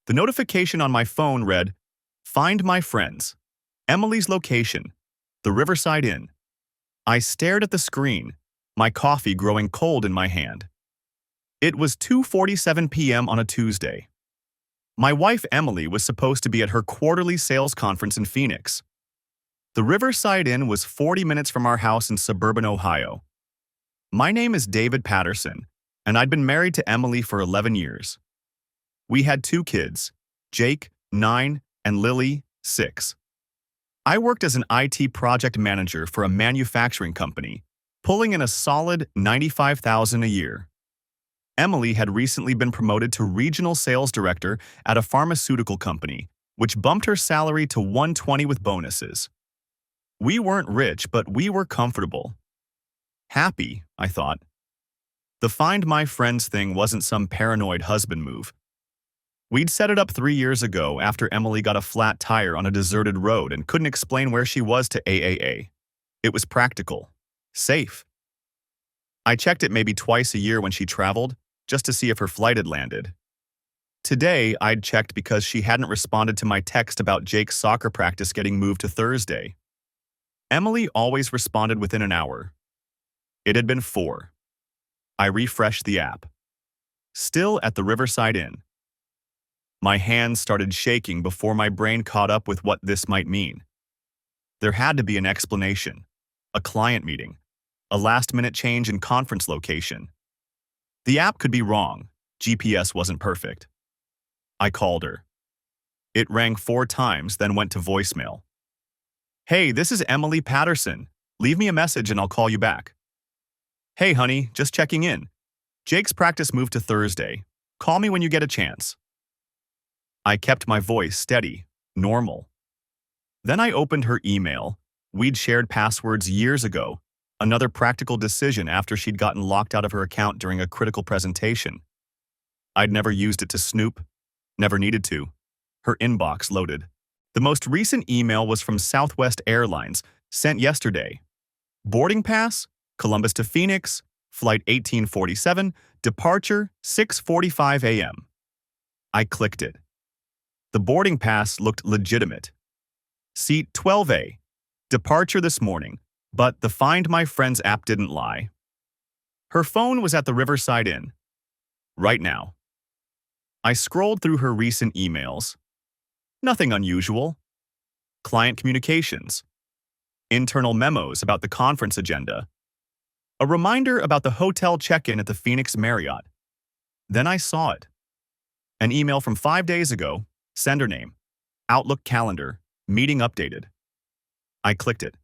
The notification on my phone read, "Find my friends. Emily's location. The Riverside Inn." I stared at the screen, my coffee growing cold in my hand. It was 2:47 p.m. on a Tuesday. My wife Emily was supposed to be at her quarterly sales conference in Phoenix. The Riverside Inn was 40 minutes from our house in suburban Ohio. My name is David Patterson, and I'd been married to Emily for 11 years. We had 2 kids, Jake, 9, and Lily, 6. I worked as an IT project manager for a manufacturing company, pulling in a solid $95,000 a year. Emily had recently been promoted to regional sales director at a pharmaceutical company, which bumped her salary to $120,000 with bonuses. We weren't rich, but we were comfortable. Happy, I thought. The Find My Friends thing wasn't some paranoid husband move. We'd set it up 3 years ago after Emily got a flat tire on a deserted road and couldn't explain where she was to AAA. It was practical. Safe. I checked it maybe twice a year when she traveled, just to see if her flight had landed. Today, I'd checked because she hadn't responded to my text about Jake's soccer practice getting moved to Thursday. Emily always responded within an hour. It had been 4. I refreshed the app. Still at the Riverside Inn. My hands started shaking before my brain caught up with what this might mean. There had to be an explanation. A client meeting. A last-minute change in conference location. The app could be wrong. GPS wasn't perfect. I called her. It rang 4 times, then went to voicemail. "Hey, this is Emily Patterson. Leave me a message and I'll call you back." "Hey, honey, just checking in. Jake's practice moved to Thursday. Call me when you get a chance." I kept my voice steady, normal. Then I opened her email. We'd shared passwords years ago, another practical decision after she'd gotten locked out of her account during a critical presentation. I'd never used it to snoop, never needed to. Her inbox loaded. The most recent email was from Southwest Airlines, sent yesterday. Boarding pass, Columbus to Phoenix, flight 1847, departure 6:45 a.m. I clicked it. The boarding pass looked legitimate. Seat 12A. Departure this morning, but the Find My Friends app didn't lie. Her phone was at the Riverside Inn. Right now. I scrolled through her recent emails. Nothing unusual. Client communications. Internal memos about the conference agenda. A reminder about the hotel check-in at the Phoenix Marriott. Then I saw it. An email from 5 days ago. Sender name. Outlook calendar. Meeting updated. I clicked it.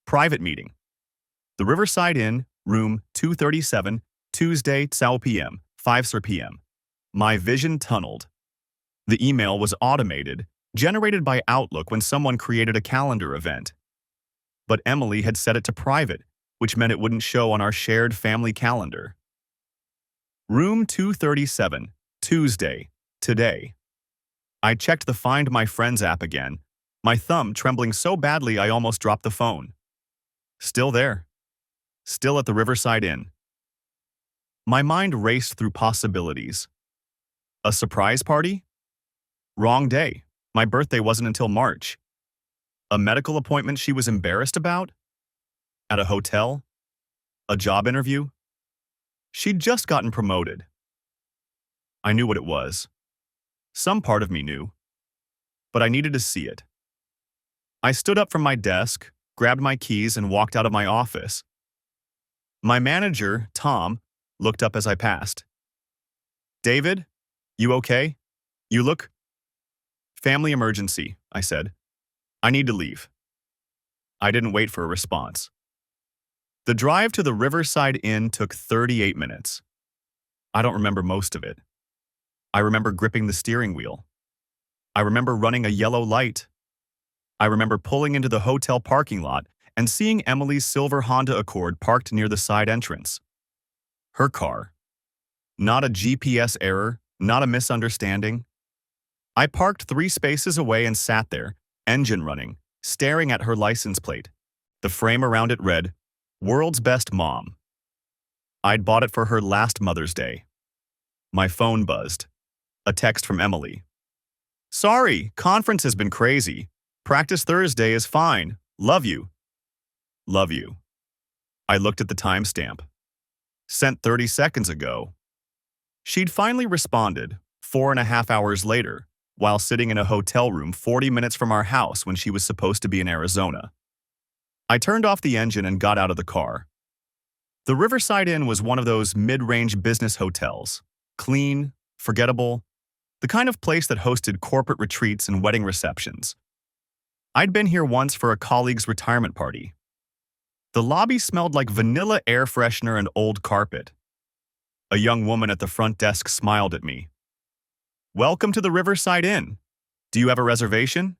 Private meeting. The Riverside Inn, room 237, Tuesday, 12 p.m., 5 p.m. My vision tunneled. The email was automated, generated by Outlook when someone created a calendar event. But Emily had set it to private, which meant it wouldn't show on our shared family calendar. Room 237, Tuesday, today. I checked the Find My Friends app again, my thumb trembling so badly I almost dropped the phone. Still there. Still at the Riverside Inn. My mind raced through possibilities. A surprise party? Wrong day. My birthday wasn't until March. A medical appointment she was embarrassed about? At a hotel? A job interview? She'd just gotten promoted. I knew what it was. Some part of me knew. But I needed to see it. I stood up from my desk, grabbed my keys, and walked out of my office. My manager, Tom, looked up as I passed. "David, you okay? You look—" "Family emergency," I said. "I need to leave." I didn't wait for a response. The drive to the Riverside Inn took 38 minutes. I don't remember most of it. I remember gripping the steering wheel. I remember running a yellow light. I remember pulling into the hotel parking lot and seeing Emily's silver Honda Accord parked near the side entrance. Her car. Not a GPS error, not a misunderstanding. I parked 3 spaces away and sat there, engine running, staring at her license plate. The frame around it read, "World's Best Mom." I'd bought it for her last Mother's Day. My phone buzzed. A text from Emily. Sorry, conference has been crazy. Practice Thursday is fine. Love you. Love you. I looked at the timestamp. Sent 30 seconds ago. She'd finally responded, 4.5 hours later, while sitting in a hotel room 40 minutes from our house when she was supposed to be in Arizona. I turned off the engine and got out of the car. The Riverside Inn was one of those mid-range business hotels. Clean, forgettable, the kind of place that hosted corporate retreats and wedding receptions. I'd been here once for a colleague's retirement party. The lobby smelled like vanilla air freshener and old carpet. A young woman at the front desk smiled at me. "Welcome to the Riverside Inn. Do you have a reservation?"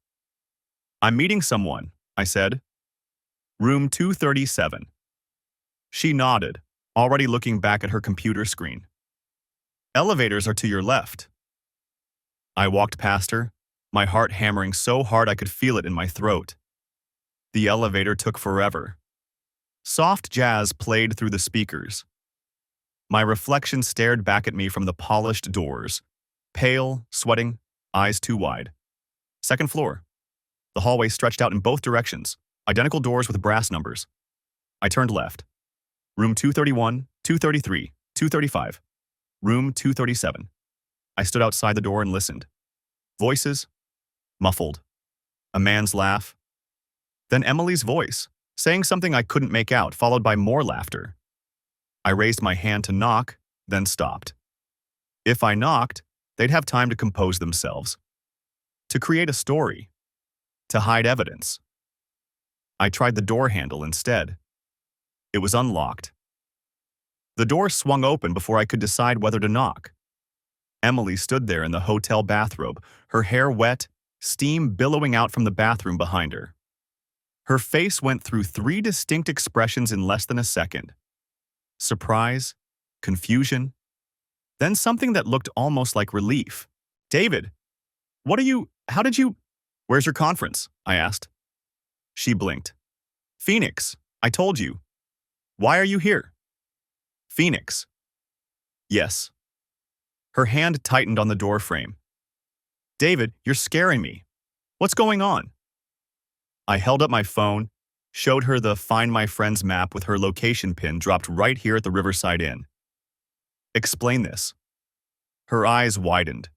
"I'm meeting someone," I said. "Room 237. She nodded, already looking back at her computer screen. "Elevators are to your left." I walked past her, my heart hammering so hard I could feel it in my throat. The elevator took forever. Soft jazz played through the speakers. My reflection stared back at me from the polished doors, pale, sweating, eyes too wide. Second floor. The hallway stretched out in both directions, identical doors with brass numbers. I turned left. Room 231, 233, 235. Room 237. I stood outside the door and listened. Voices. Muffled. A man's laugh. Then Emily's voice, saying something I couldn't make out, followed by more laughter. I raised my hand to knock, then stopped. If I knocked, they'd have time to compose themselves. To create a story. To hide evidence. I tried the door handle instead. It was unlocked. The door swung open before I could decide whether to knock. Emily stood there in the hotel bathrobe, her hair wet, steam billowing out from the bathroom behind her. Her face went through 3 distinct expressions in less than a second. Surprise, confusion, then something that looked almost like relief. "David, how did you, where's your conference?" I asked. She blinked. "Phoenix, I told you. Why are you here?" "Phoenix." "Yes." Her hand tightened on the door frame. "David, you're scaring me. What's going on?" I held up my phone, showed her the Find My Friends map with her location pin dropped right here at the Riverside Inn. "Explain this." Her eyes widened.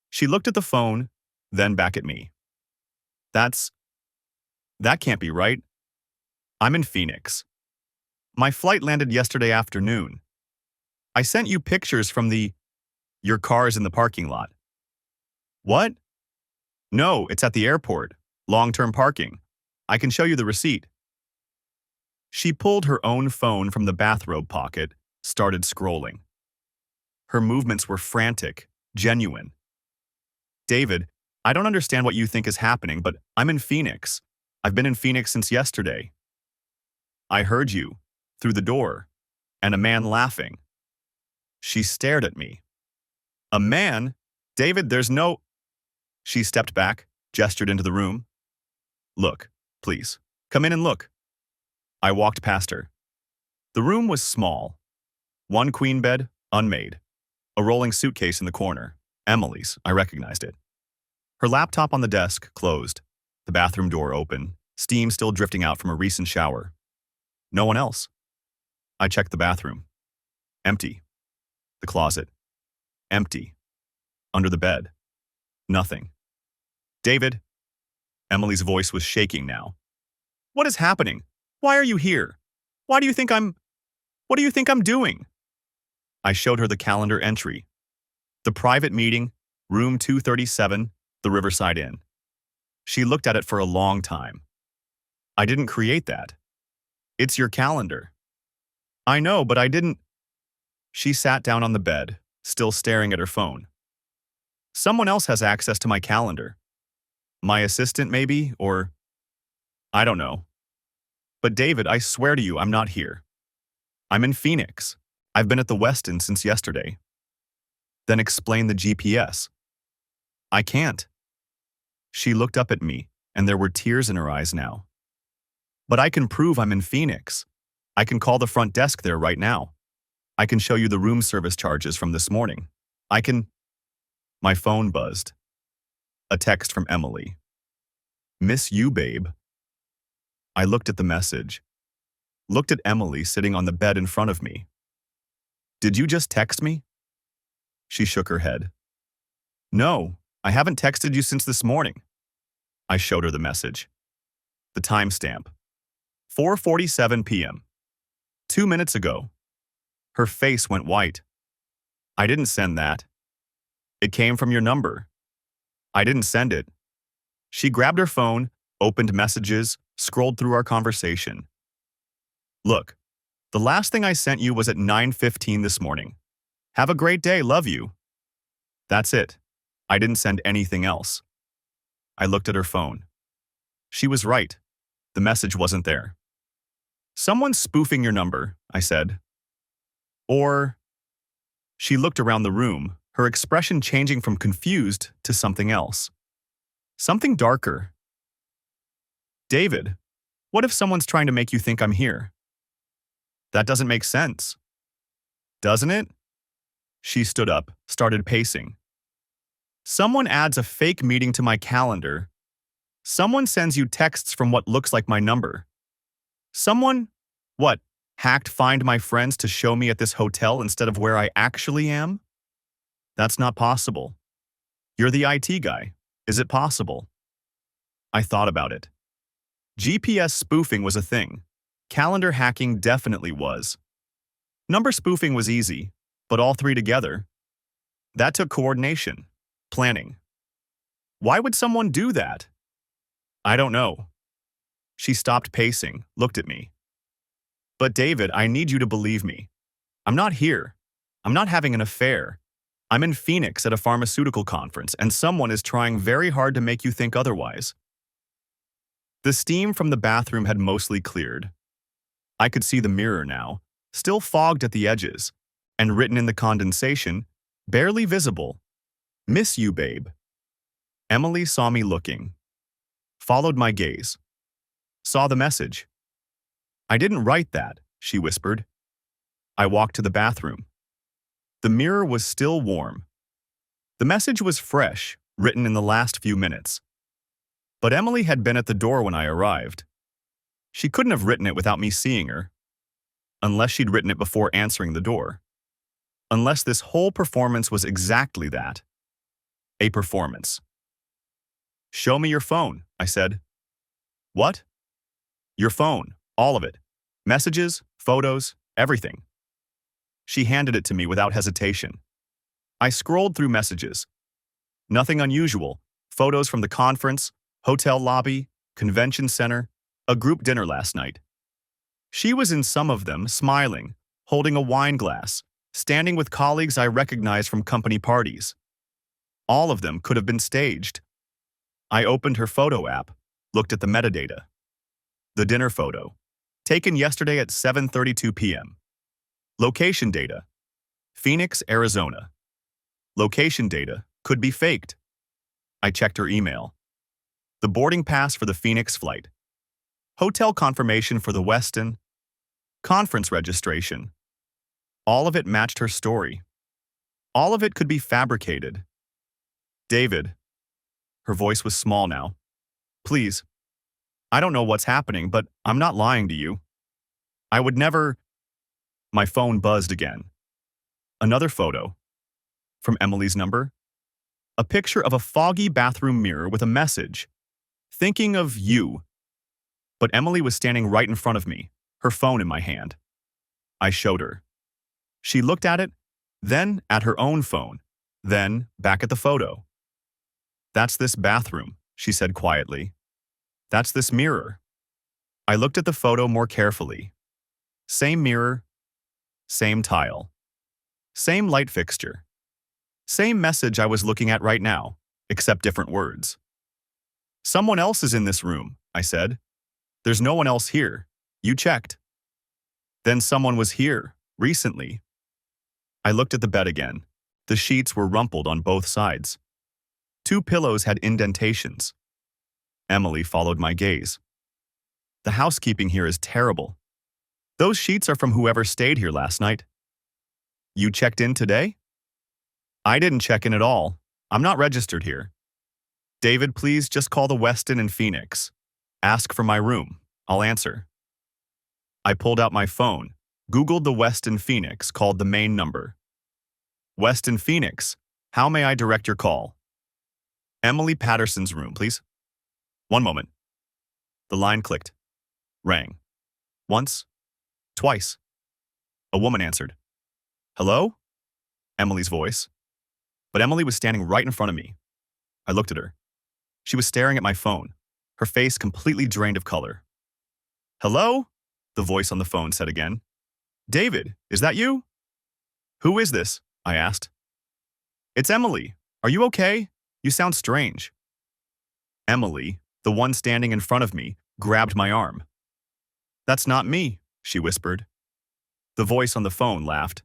She looked at the phone, then back at me. That can't be right. I'm in Phoenix. My flight landed yesterday afternoon. I sent you pictures from your car's in the parking lot." "What?" "No, it's at the airport. Long-term parking. I can show you the receipt." She pulled her own phone from the bathrobe pocket, started scrolling. Her movements were frantic, genuine. "David, I don't understand what you think is happening, but I'm in Phoenix. I've been in Phoenix since yesterday. I heard you, through the door, and a man laughing." She stared at me. "A man? David, there's no—" She stepped back, gestured into the room. "Look, please. Come in and look." I walked past her. The room was small. One queen bed, unmade. A rolling suitcase in the corner. Emily's, I recognized it. Her laptop on the desk, closed. The bathroom door open, steam still drifting out from a recent shower. No one else. I checked the bathroom. Empty. The closet. Empty. Under the bed. Nothing. "David." Emily's voice was shaking now. "What is happening? Why are you here? What do you think I'm doing?" I showed her the calendar entry. The private meeting, room 237, the Riverside Inn. She looked at it for a long time. "I didn't create that. It's your calendar." "I know, but I didn't—" She sat down on the bed, still staring at her phone. "Someone else has access to my calendar. My assistant, maybe, or— I don't know. But David, I swear to you, I'm not here. I'm in Phoenix. I've been at the Westin since yesterday." "Then explain the GPS." "I can't." She looked up at me, and there were tears in her eyes now. "But I can prove I'm in Phoenix. I can call the front desk there right now. I can show you the room service charges from this morning. I can—" My phone buzzed. A text from Emily. Miss you, babe. I looked at the message. Looked at Emily sitting on the bed in front of me. Did you just text me? She shook her head. No, I haven't texted you since this morning. I showed her the message. The timestamp. 4:47 p.m. 2 minutes ago. Her face went white. I didn't send that. It came from your number. I didn't send it. She grabbed her phone, opened messages, scrolled through our conversation. Look, the last thing I sent you was at 9:15 this morning. Have a great day, love you. That's it. I didn't send anything else. I looked at her phone. She was right. The message wasn't there. Someone's spoofing your number, I said. Or... She looked around the room, her expression changing from confused to something else. Something darker. David, what if someone's trying to make you think I'm here? That doesn't make sense. Doesn't it? She stood up, started pacing. Someone adds a fake meeting to my calendar. Someone sends you texts from what looks like my number. Someone, what, hacked Find My Friends to show me at this hotel instead of where I actually am? That's not possible. You're the IT guy. Is it possible? I thought about it. GPS spoofing was a thing. Calendar hacking definitely was. Number spoofing was easy, but all three together? That took coordination, planning. Why would someone do that? I don't know. She stopped pacing, looked at me. But David, I need you to believe me. I'm not here. I'm not having an affair. I'm in Phoenix at a pharmaceutical conference, and someone is trying very hard to make you think otherwise. The steam from the bathroom had mostly cleared. I could see the mirror now, still fogged at the edges, and written in the condensation, barely visible, Miss you, babe. Emily saw me looking. Followed my gaze. Saw the message. I didn't write that, she whispered. I walked to the bathroom. The mirror was still warm. The message was fresh, written in the last few minutes. But Emily had been at the door when I arrived. She couldn't have written it without me seeing her. Unless she'd written it before answering the door. Unless this whole performance was exactly that. A performance. Show me your phone, I said. What? Your phone, all of it. Messages, photos, everything. She handed it to me without hesitation. I scrolled through messages. Nothing unusual. Photos from the conference, hotel lobby, convention center, a group dinner last night. She was in some of them, smiling, holding a wine glass, standing with colleagues I recognized from company parties. All of them could have been staged. I opened her photo app, looked at the metadata. The dinner photo, taken yesterday at 7:32 p.m. Location data, Phoenix, Arizona. Location data could be faked. I checked her email. The boarding pass for the Phoenix flight. Hotel confirmation for the Westin. Conference registration. All of it matched her story. All of it could be fabricated. David. Her voice was small now. Please. I don't know what's happening, but I'm not lying to you. I would never... My phone buzzed again. Another photo. From Emily's number. A picture of a foggy bathroom mirror with a message. Thinking of you. But Emily was standing right in front of me, her phone in my hand. I showed her. She looked at it, then at her own phone, then back at the photo. That's this bathroom, she said quietly. That's this mirror. I looked at the photo more carefully. Same mirror, same tile, same light fixture, same message I was looking at right now, except different words. Someone else is in this room, I said. There's no one else here. You checked. Then someone was here, recently. I looked at the bed again. The sheets were rumpled on both sides. 2 pillows had indentations. Emily followed my gaze. The housekeeping here is terrible. Those sheets are from whoever stayed here last night. You checked in today? I didn't check in at all. I'm not registered here. David, please just call the Westin in Phoenix. Ask for my room. I'll answer. I pulled out my phone, Googled the Westin Phoenix, called the main number. Westin Phoenix, how may I direct your call? Emily Patterson's room, please. One moment. The line clicked. Rang. Once. Twice. A woman answered. Hello? Emily's voice. But Emily was standing right in front of me. I looked at her. She was staring at my phone, her face completely drained of color. Hello? The voice on the phone said again. David, is that you? Who is this? I asked. It's Emily. Are you okay? You sound strange. Emily, the one standing in front of me, grabbed my arm. That's not me, she whispered. The voice on the phone laughed.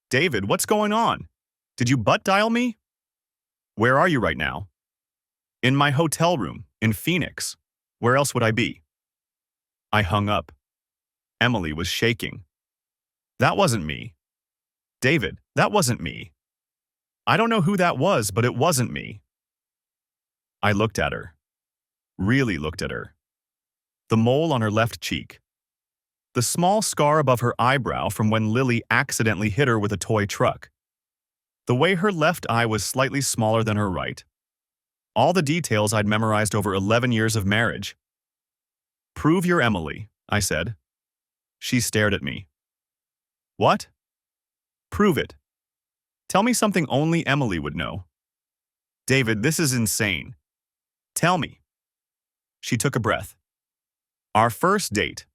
David, what's going on? Did you butt dial me? Where are you right now? In my hotel room, in Phoenix. Where else would I be? I hung up. Emily was shaking. That wasn't me. David, that wasn't me. I don't know who that was, but it wasn't me. I looked at her. Really looked at her. The mole on her left cheek. The small scar above her eyebrow from when Lily accidentally hit her with a toy truck. The way her left eye was slightly smaller than her right. All the details I'd memorized over 11 years of marriage. Prove you're Emily, I said. She stared at me. What? Prove it. Tell me something only Emily would know. David, this is insane. Tell me. She took a breath. Our first date.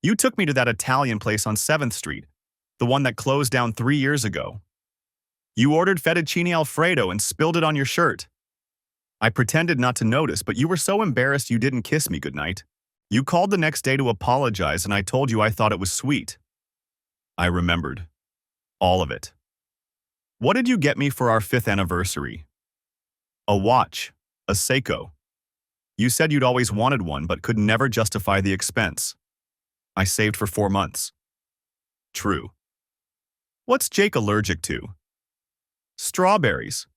You took me to that Italian place on 7th Street, the one that closed down 3 years ago. You ordered fettuccine Alfredo and spilled it on your shirt. I pretended not to notice, but you were so embarrassed you didn't kiss me goodnight. You called the next day to apologize, and I told you I thought it was sweet. I remembered. All of it. What did you get me for our 5th anniversary? A watch. A Seiko. You said you'd always wanted one, but could never justify the expense. I saved for 4 months. True. What's Jake allergic to? Strawberries.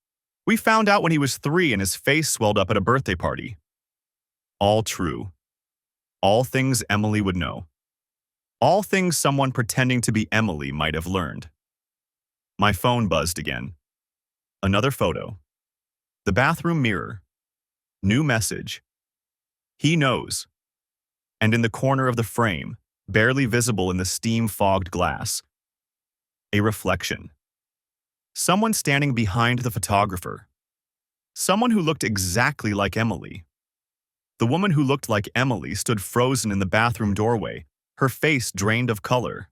We found out when he was 3 and his face swelled up at a birthday party. All true. All things Emily would know. All things someone pretending to be Emily might have learned. My phone buzzed again. Another photo. The bathroom mirror. New message. He knows. And in the corner of the frame, barely visible in the steam-fogged glass, a reflection. Someone standing behind the photographer. Someone who looked exactly like Emily. The woman who looked like Emily stood frozen in the bathroom doorway, her face drained of color.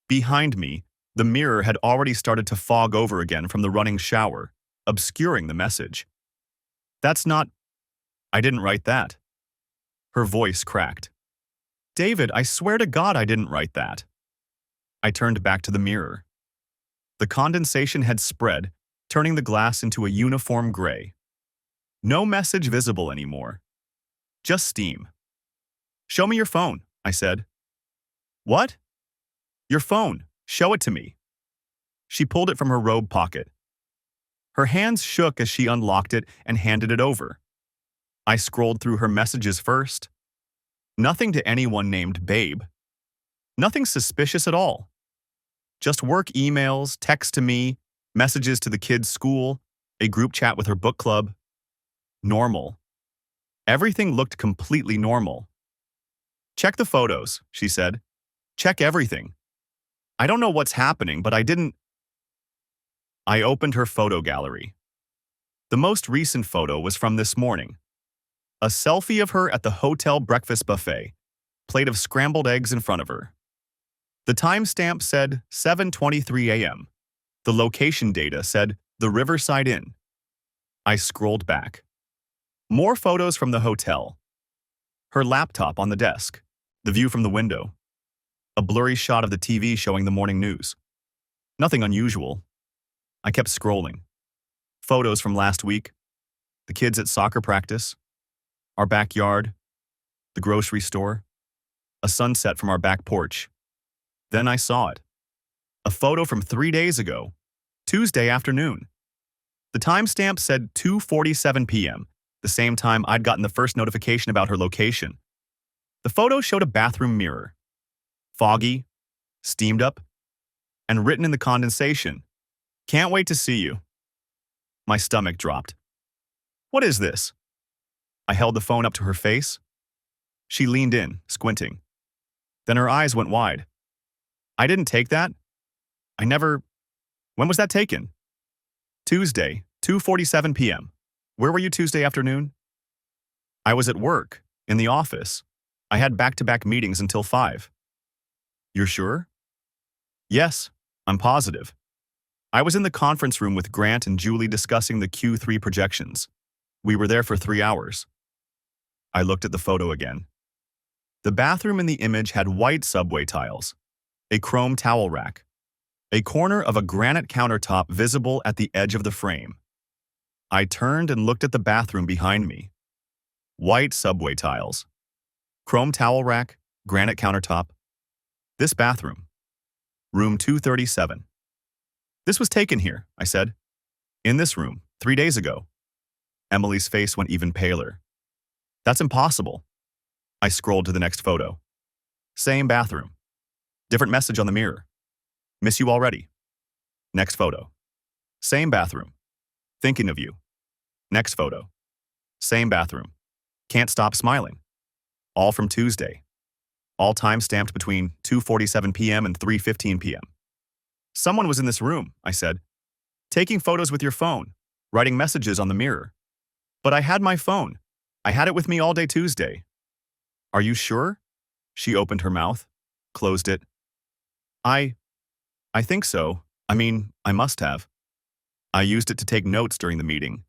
Behind me, the mirror had already started to fog over again from the running shower, obscuring the message. That's not... I didn't write that. Her voice cracked. David, I swear to God I didn't write that. I turned back to the mirror. The condensation had spread, turning the glass into a uniform gray. No message visible anymore. Just steam. Show me your phone, I said. What? Your phone. Show it to me. She pulled it from her robe pocket. Her hands shook as she unlocked it and handed it over. I scrolled through her messages first. Nothing to anyone named Babe. Nothing suspicious at all. Just work emails, texts to me, messages to the kids' school, a group chat with her book club. Normal. Everything looked completely normal. Check the photos, she said. Check everything. I don't know what's happening, but I didn't... I opened her photo gallery. The most recent photo was from this morning. A selfie of her at the hotel breakfast buffet, plate of scrambled eggs in front of her. The timestamp said 7:23 a.m. The location data said the Riverside Inn. I scrolled back. More photos from the hotel. Her laptop on the desk. The view from the window. A blurry shot of the TV showing the morning news. Nothing unusual. I kept scrolling. Photos from last week. The kids at soccer practice. Our backyard. The grocery store. A sunset from our back porch. Then I saw it. A photo from 3 days ago. Tuesday afternoon. The timestamp said 2:47 p.m., the same time I'd gotten the first notification about her location. The photo showed a bathroom mirror. Foggy, steamed up, and written in the condensation, "Can't wait to see you." My stomach dropped. "What is this?" I held the phone up to her face. She leaned in, squinting. Then her eyes went wide. "I didn't take that. I never... When was that taken?" "Tuesday, 2:47 p.m. Where were you Tuesday afternoon?" "I was at work, in the office. I had back-to-back meetings until 5. "You're sure?" "Yes, I'm positive. I was in the conference room with Grant and Julie discussing the Q3 projections. We were there for 3 hours. I looked at the photo again. The bathroom in the image had white subway tiles, a chrome towel rack, a corner of a granite countertop visible at the edge of the frame. I turned and looked at the bathroom behind me. White subway tiles, chrome towel rack, granite countertop. This bathroom. Room 237. "This was taken here," I said. "In this room, 3 days ago." Emily's face went even paler. "That's impossible." I scrolled to the next photo. Same bathroom. Different message on the mirror. "Miss you already." Next photo. Same bathroom. "Thinking of you." Next photo. Same bathroom. "Can't stop smiling." All from Tuesday. All time stamped between 2:47 p.m. and 3:15 p.m. "Someone was in this room," I said, "taking photos with your phone, writing messages on the mirror. But I had my phone. I had it with me all day Tuesday." "Are you sure?" She opened her mouth, closed it. I think so. I mean, I must have. I used it to take notes during the meeting."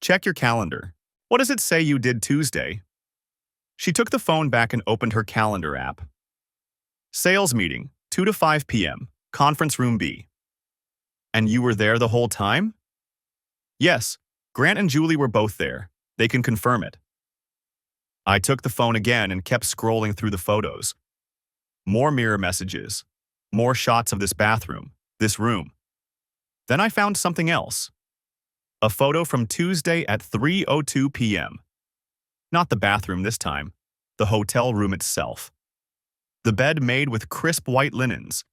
"Check your calendar. What does it say you did Tuesday?" She took the phone back and opened her calendar app. "Sales meeting, 2 to 5 p.m., conference room B." "And you were there the whole time?" "Yes, Grant and Julie were both there. They can confirm it." I took the phone again and kept scrolling through the photos. More mirror messages. More shots of this bathroom, this room. Then I found something else. A photo from Tuesday at 3:02 p.m. Not the bathroom this time, the hotel room itself. The bed made with crisp white linens,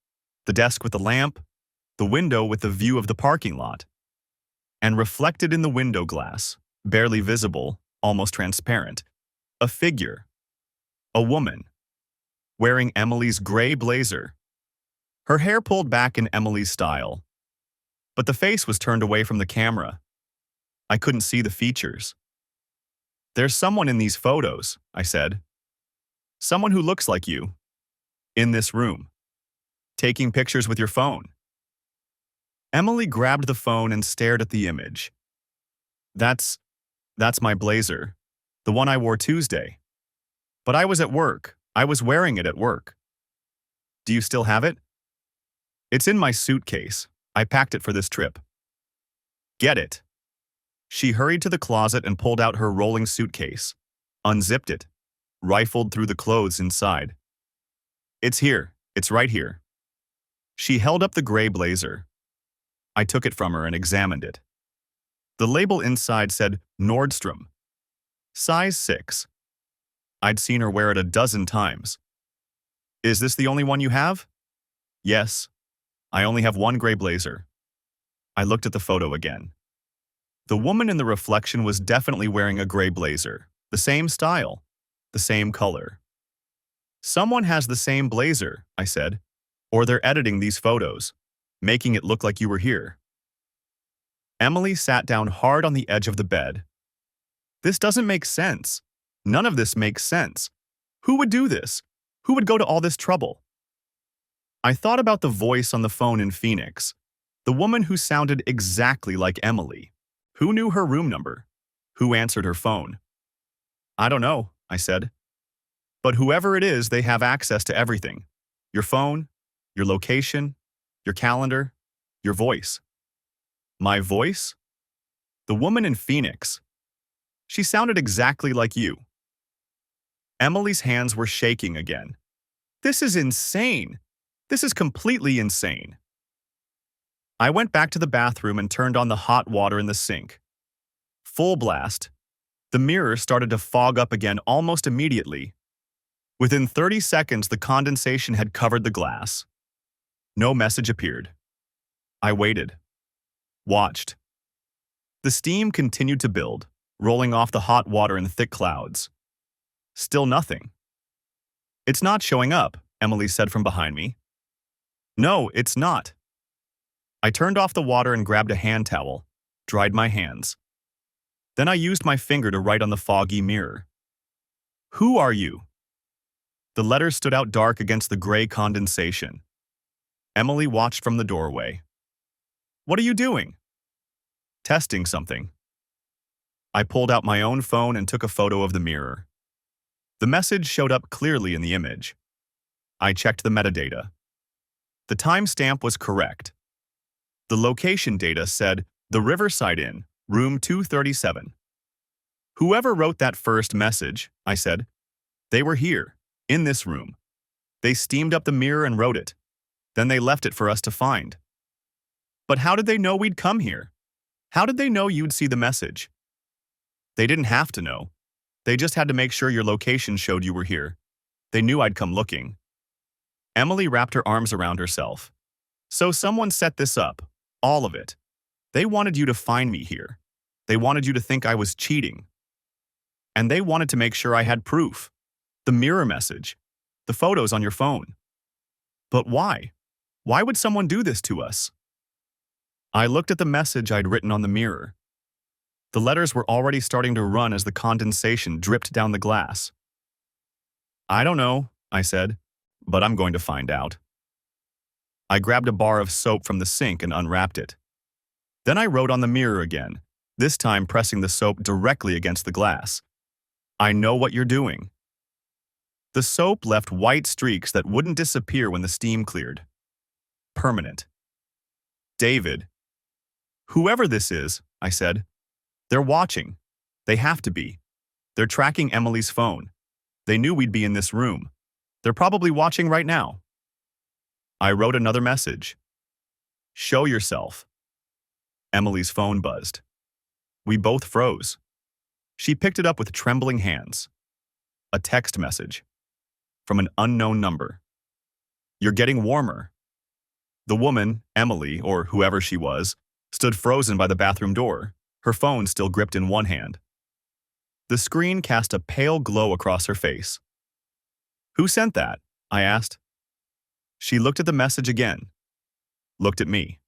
the desk with the lamp, the window with the view of the parking lot. And reflected in the window glass, barely visible, almost transparent, a figure. A woman. Wearing Emily's gray blazer. Her hair pulled back in Emily's style. But the face was turned away from the camera. I couldn't see the features. "There's someone in these photos," I said. "Someone who looks like you. In this room. Taking pictures with your phone." Emily grabbed the phone and stared at the image. That's my blazer. The one I wore Tuesday. But I was at work. I was wearing it at work." "Do you still have it?" "It's in my suitcase. I packed it for this trip." "Get it." She hurried to the closet and pulled out her rolling suitcase, unzipped it, rifled through the clothes inside. "It's here. It's right here." She held up the gray blazer. I took it from her and examined it. The label inside said Nordstrom. Size 6. I'd seen her wear it a dozen times. "Is this the only one you have?" "Yes. I only have one gray blazer." I looked at the photo again. The woman in the reflection was definitely wearing a gray blazer, the same style, the same color. "Someone has the same blazer," I said, "or they're editing these photos, making it look like you were here." Emily sat down hard on the edge of the bed. "This doesn't make sense. None of this makes sense. Who would do this? Who would go to all this trouble?" I thought about the voice on the phone in Phoenix, the woman who sounded exactly like Emily. Who knew her room number? Who answered her phone? "I don't know," I said. "But whoever it is, they have access to everything. Your phone, your location, your calendar, your voice." "My voice?" "The woman in Phoenix. She sounded exactly like you." Emily's hands were shaking again. "This is insane. This is completely insane." I went back to the bathroom and turned on the hot water in the sink. Full blast. The mirror started to fog up again almost immediately. Within 30 seconds, the condensation had covered the glass. No message appeared. I waited. Watched. The steam continued to build, rolling off the hot water in thick clouds. Still nothing. "It's not showing up," Emily said from behind me. "No, it's not." I turned off the water and grabbed a hand towel, dried my hands. Then I used my finger to write on the foggy mirror. "Who are you?" The letters stood out dark against the gray condensation. Emily watched from the doorway. "What are you doing?" "Testing something." I pulled out my own phone and took a photo of the mirror. The message showed up clearly in the image. I checked the metadata. The timestamp was correct. The location data said, "The Riverside Inn, room 237. "Whoever wrote that first message," I said, "they were here, in this room. They steamed up the mirror and wrote it. Then they left it for us to find." "But how did they know we'd come here? How did they know you'd see the message?" "They didn't have to know. They just had to make sure your location showed you were here. They knew I'd come looking." Emily wrapped her arms around herself. "So someone set this up, all of it. They wanted you to find me here. They wanted you to think I was cheating. And they wanted to make sure I had proof. The mirror message. The photos on your phone. But why? Why would someone do this to us?" I looked at the message I'd written on the mirror. The letters were already starting to run as the condensation dripped down the glass. "I don't know," I said, "but I'm going to find out." I grabbed a bar of soap from the sink and unwrapped it. Then I wrote on the mirror again, this time pressing the soap directly against the glass. "I know what you're doing." The soap left white streaks that wouldn't disappear when the steam cleared. Permanent. "David." "Whoever this is," I said, "they're watching. They have to be. They're tracking Emily's phone. They knew we'd be in this room. They're probably watching right now." I wrote another message. "Show yourself." Emily's phone buzzed. We both froze. She picked it up with trembling hands. A text message. From an unknown number. "You're getting warmer." The woman, Emily, or whoever she was, stood frozen by the bathroom door, her phone still gripped in one hand. The screen cast a pale glow across her face. "Who sent that?" I asked. She looked at the message again. Looked at me.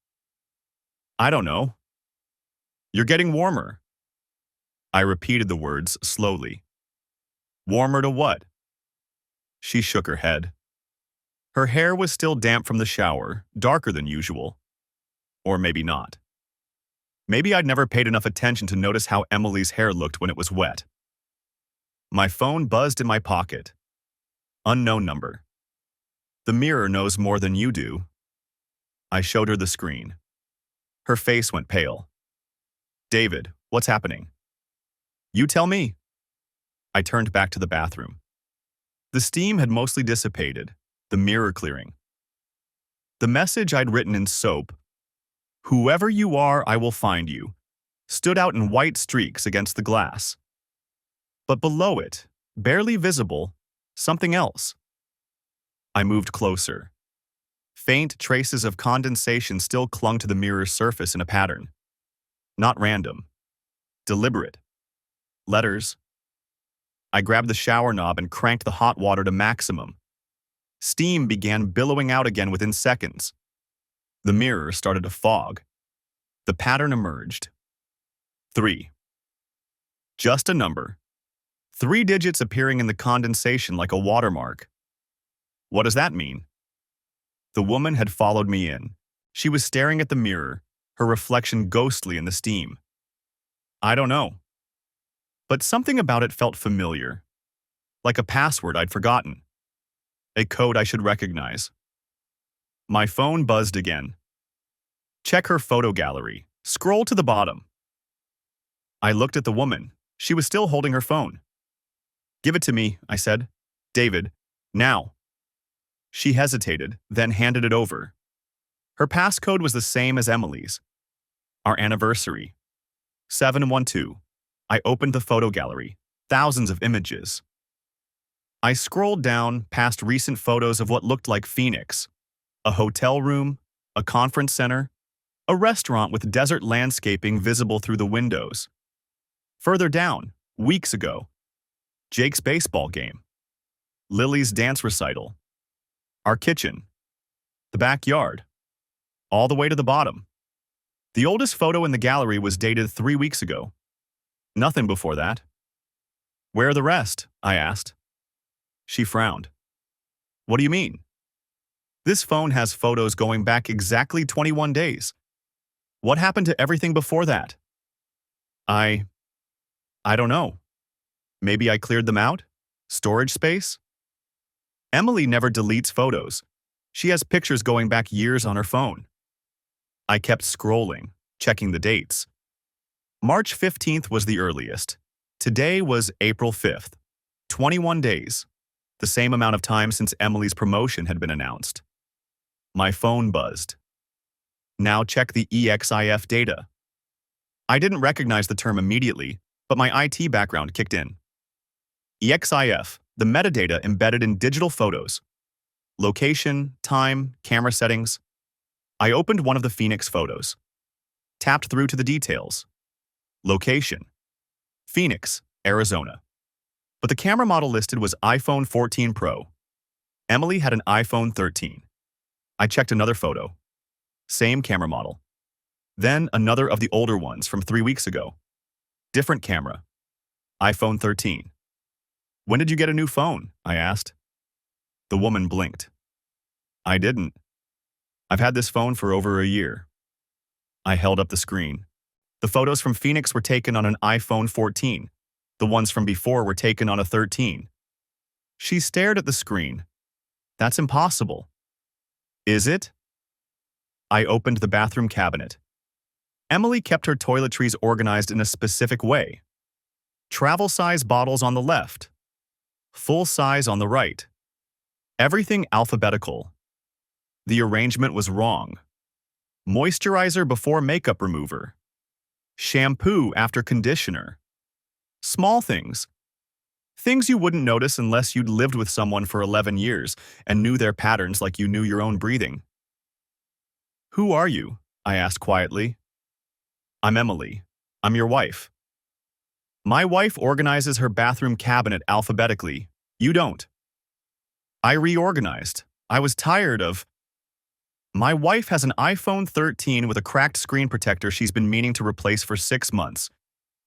"I don't know." "You're getting warmer." I repeated the words slowly. "Warmer to what?" She shook her head. Her hair was still damp from the shower, darker than usual. Or maybe not. Maybe I'd never paid enough attention to notice how Emily's hair looked when it was wet. My phone buzzed in my pocket. Unknown number. "The mirror knows more than you do." I showed her the screen. Her face went pale. "David, what's happening?" "You tell me." I turned back to the bathroom. The steam had mostly dissipated, the mirror clearing. The message I'd written in soap, "Whoever you are, I will find you," stood out in white streaks against the glass. But below it, barely visible, something else. I moved closer. Faint traces of condensation still clung to the mirror's surface in a pattern. Not random. Deliberate. Letters. I grabbed the shower knob and cranked the hot water to maximum. Steam began billowing out again within seconds. The mirror started to fog. The pattern emerged. 3. Just a number. 3 digits appearing in the condensation like a watermark. What does that mean? The woman had followed me in. She was staring at the mirror, her reflection ghostly in the steam. I don't know. But something about it felt familiar. Like a password I'd forgotten. A code I should recognize. My phone buzzed again. Check her photo gallery. Scroll to the bottom. I looked at the woman. She was still holding her phone. "Give it to me," I said. "David, now." She hesitated, then handed it over. Her passcode was the same as Emily's. Our anniversary. 712. I opened the photo gallery. Thousands of images. I scrolled down past recent photos of what looked like Phoenix. A hotel room, a conference center, a restaurant with desert landscaping visible through the windows. Further down, weeks ago, Jake's baseball game, Lily's dance recital, our kitchen, the backyard, all the way to the bottom. The oldest photo in the gallery was dated 3 weeks ago. Nothing before that. Where are the rest? I asked. She frowned. What do you mean? This phone has photos going back exactly 21 days. What happened to everything before that? I don't know. Maybe I cleared them out? Storage space? Emily never deletes photos. She has pictures going back years on her phone. I kept scrolling, checking the dates. March 15th was the earliest. Today was April 5th. 21 days. The same amount of time since Emily's promotion had been announced. My phone buzzed. Now check the EXIF data. I didn't recognize the term immediately, but my IT background kicked in. EXIF, the metadata embedded in digital photos. Location, time, camera settings. I opened one of the Phoenix photos. Tapped through to the details. Location. Phoenix, Arizona. But the camera model listed was iPhone 14 Pro. Emily had an iPhone 13. I checked another photo. Same camera model. Then another of the older ones from 3 weeks ago. Different camera. iPhone 13. When did you get a new phone? I asked. The woman blinked. I didn't. I've had this phone for over a year. I held up the screen. The photos from Phoenix were taken on an iPhone 14. The ones from before were taken on a 13. She stared at the screen. That's impossible. Is it? I opened the bathroom cabinet. Emily kept her toiletries organized in a specific way. Travel-size bottles on the left. Full size on the right. Everything alphabetical. The arrangement was wrong. Moisturizer before makeup remover. Shampoo after conditioner. Small things. Things you wouldn't notice unless you'd lived with someone for 11 years and knew their patterns like you knew your own breathing. Who are you? I asked quietly. I'm Emily. I'm your wife. My wife organizes her bathroom cabinet alphabetically. You don't. I reorganized. I was tired of... My wife has an iPhone 13 with a cracked screen protector she's been meaning to replace for 6 months.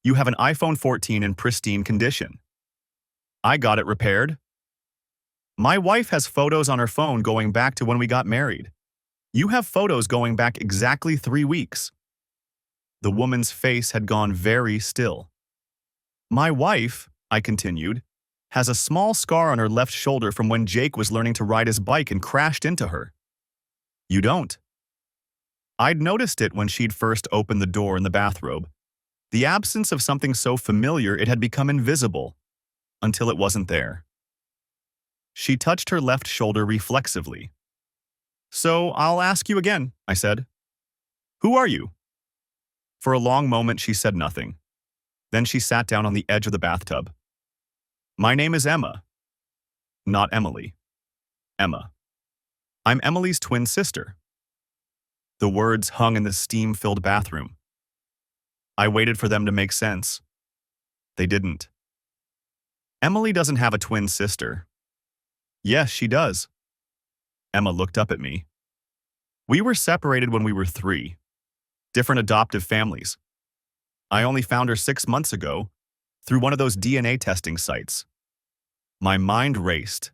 You have an iPhone 14 in pristine condition. I got it repaired. My wife has photos on her phone going back to when we got married. You have photos going back exactly 3 weeks. The woman's face had gone very still. My wife, I continued, has a small scar on her left shoulder from when Jake was learning to ride his bike and crashed into her. You don't. I'd noticed it when she'd first opened the door in the bathrobe. The absence of something so familiar it had become invisible, until it wasn't there. She touched her left shoulder reflexively. So I'll ask you again, I said. Who are you? For a long moment she said nothing. Then she sat down on the edge of the bathtub. My name is Emma. Not Emily. Emma. I'm Emily's twin sister. The words hung in the steam-filled bathroom. I waited for them to make sense. They didn't. Emily doesn't have a twin sister. Yes, she does. Emma looked up at me. We were separated when we were 3. Different adoptive families. I only found her 6 months ago, through one of those DNA testing sites. My mind raced.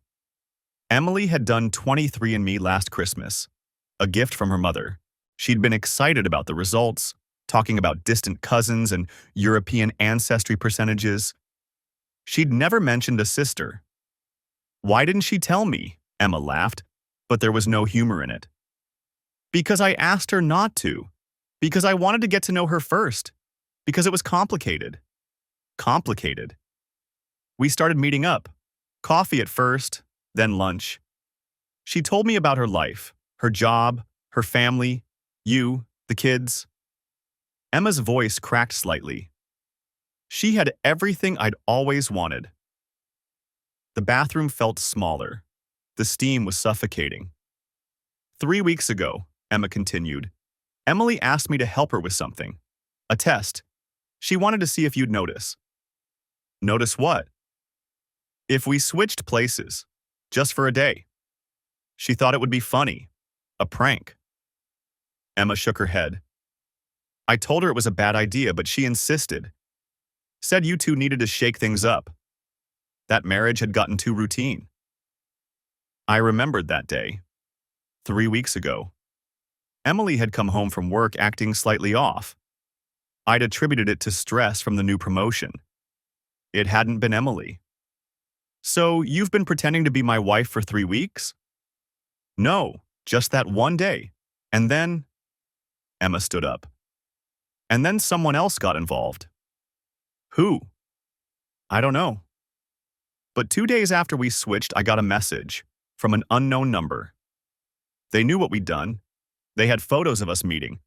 Emily had done 23andMe last Christmas, a gift from her mother. She'd been excited about the results, talking about distant cousins and European ancestry percentages. She'd never mentioned a sister. Why didn't she tell me? Emma laughed, but there was no humor in it. Because I asked her not to. Because I wanted to get to know her first. Because it was complicated. Complicated. We started meeting up. Coffee at first, then lunch. She told me about her life, her job, Her family, you, the kids. Emma's voice cracked slightly. She had everything I'd always wanted. The bathroom felt smaller. The steam was suffocating. 3 weeks ago, Emma continued, Emily asked me to help her with something. A test. She wanted to see if you'd notice. Notice what? If we switched places, just for a day. She thought it would be funny. A prank. Emma shook her head. I told her it was a bad idea, but she insisted. Said you two needed to shake things up. That marriage had gotten too routine. I remembered that day. 3 weeks ago. Emily had come home from work acting slightly off. I'd attributed it to stress from the new promotion. It hadn't been Emily. So you've been pretending to be my wife for 3 weeks? No, just that one day. And then… Emma stood up. And then someone else got involved. Who? I don't know. But 2 days after we switched, I got a message from an unknown number. They knew what we'd done. They had photos of us meeting.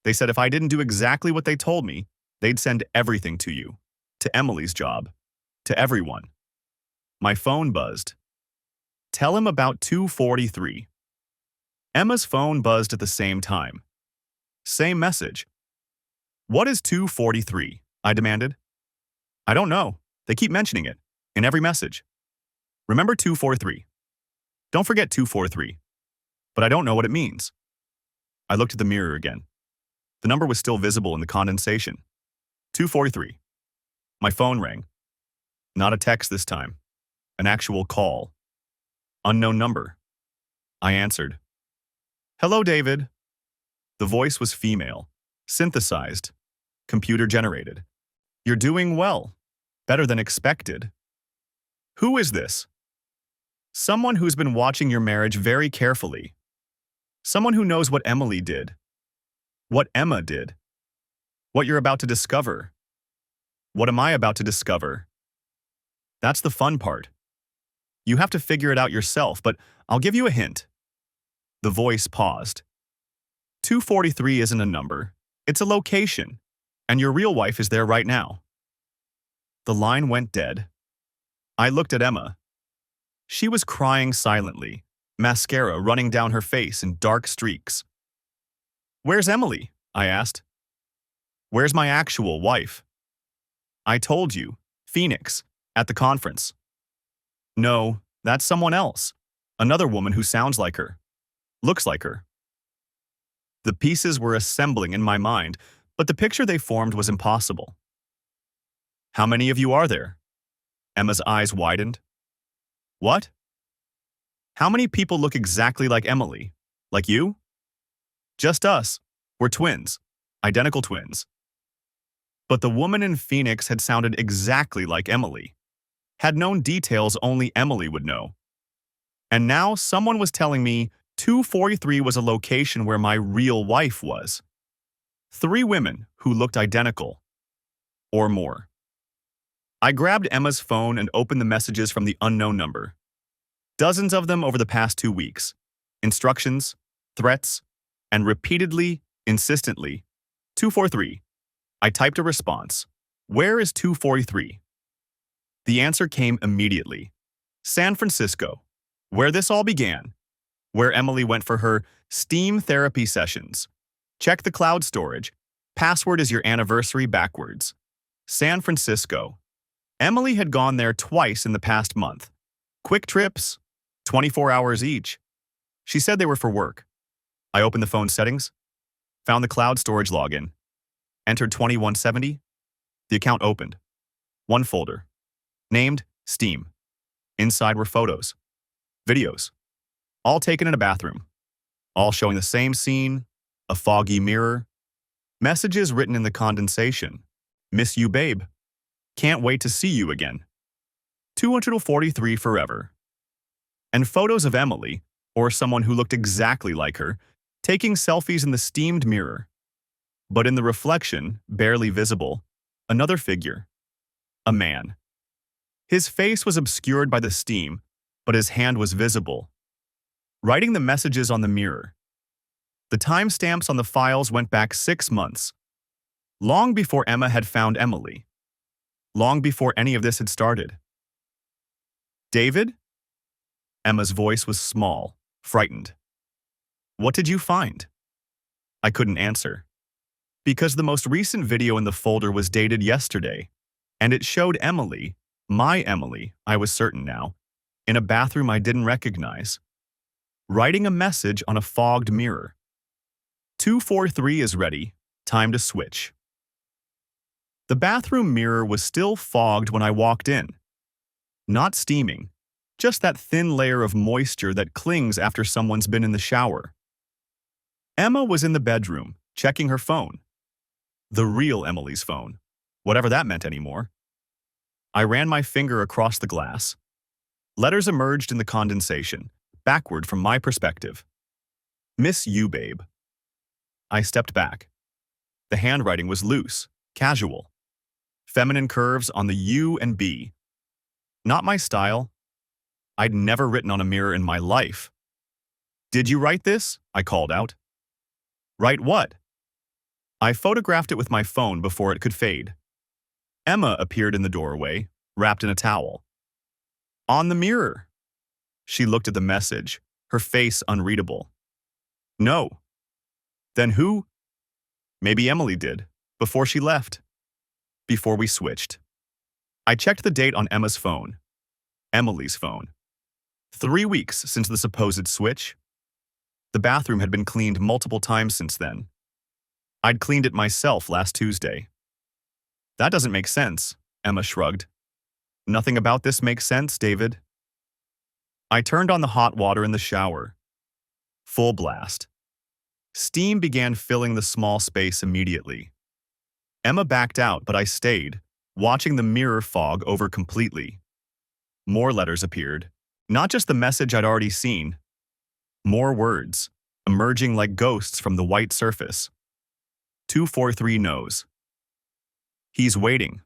They said if I didn't do exactly what they told me, they'd send everything to you. To Emily's job. To everyone. My phone buzzed. Tell him about 2:43. Emma's phone buzzed at the same time. Same message. What is 2:43? I demanded. I don't know. They keep mentioning it. In every message. Remember 2:43. Don't forget 2:43. But I don't know what it means. I looked at the mirror again. The number was still visible in the condensation. 2:43. My phone rang. Not a text this time. An actual call. Unknown number. I answered. Hello, David. The voice was female. Synthesized. Computer generated. You're doing well. Better than expected. Who is this? Someone who's been watching your marriage very carefully. Someone who knows what Emily did. What Emma did. What you're about to discover. What am I about to discover? That's the fun part. You have to figure it out yourself, but I'll give you a hint. The voice paused. 2:43 isn't a number. It's a location. And your real wife is there right now. The line went dead. I looked at Emma. She was crying silently, mascara running down her face in dark streaks. Where's Emily? I asked. Where's my actual wife? I told you, Phoenix, at the conference. No, that's someone else. Another woman who sounds like her. Looks like her. The pieces were assembling in my mind, but the picture they formed was impossible. How many of you are there? Emma's eyes widened. What? How many people look exactly like Emily? Like you? Just us. We're twins. Identical twins. But the woman in Phoenix had sounded exactly like Emily. Had known details only Emily would know. And now someone was telling me 2:43 was a location where my real wife was. 3 women who looked identical. Or more. I grabbed Emma's phone and opened the messages from the unknown number. Dozens of them over the past 2 weeks. Instructions, threats, and repeatedly, insistently, 2:43. I typed a response. Where is 2:43? The answer came immediately. San Francisco, where this all began. Where Emily went for her steam therapy sessions. Check the cloud storage. Password is your anniversary backwards. San Francisco. Emily had gone there twice in the past month. Quick trips, 24 hours each. She said they were for work. I opened the phone settings, found the cloud storage login, entered 2170. The account opened. One folder. Named Steam. Inside were photos. Videos. All taken in a bathroom. All showing the same scene, a foggy mirror. Messages written in the condensation. Miss you, babe. Can't wait to see you again. 243 forever. And photos of Emily, or someone who looked exactly like her, taking selfies in the steamed mirror. But in the reflection, barely visible, another figure. A man. His face was obscured by the steam, but his hand was visible. Writing the messages on the mirror. The timestamps on the files went back 6 months, long before Emma had found Emily, long before any of this had started. David? Emma's voice was small, frightened. What did you find? I couldn't answer, because the most recent video in the folder was dated yesterday, and it showed Emily, my Emily, I was certain now, in a bathroom I didn't recognize, writing a message on a fogged mirror. 243 is ready, time to switch. The bathroom mirror was still fogged when I walked in. Not steaming, just that thin layer of moisture that clings after someone's been in the shower. Emma was in the bedroom, checking her phone. The real Emily's phone, whatever that meant anymore. I ran my finger across the glass. Letters emerged in the condensation, backward from my perspective. Miss you, babe. I stepped back. The handwriting was loose, casual. Feminine curves on the U and B. Not my style. I'd never written on a mirror in my life. Did you write this? I called out. Write what? I photographed it with my phone before it could fade. Emma appeared in the doorway, wrapped in a towel. On the mirror. She looked at the message, her face unreadable. No. Then who? Maybe Emily did, before she left. Before we switched. I checked the date on Emma's phone. Emily's phone. 3 weeks since the supposed switch. The bathroom had been cleaned multiple times since then. I'd cleaned it myself last Tuesday. That doesn't make sense, Emma shrugged. Nothing about this makes sense, David. I turned on the hot water in the shower. Full blast. Steam began filling the small space immediately. Emma backed out, but I stayed, watching the mirror fog over completely. More letters appeared, not just the message I'd already seen. More words, emerging like ghosts from the white surface. 243 knows. He's waiting.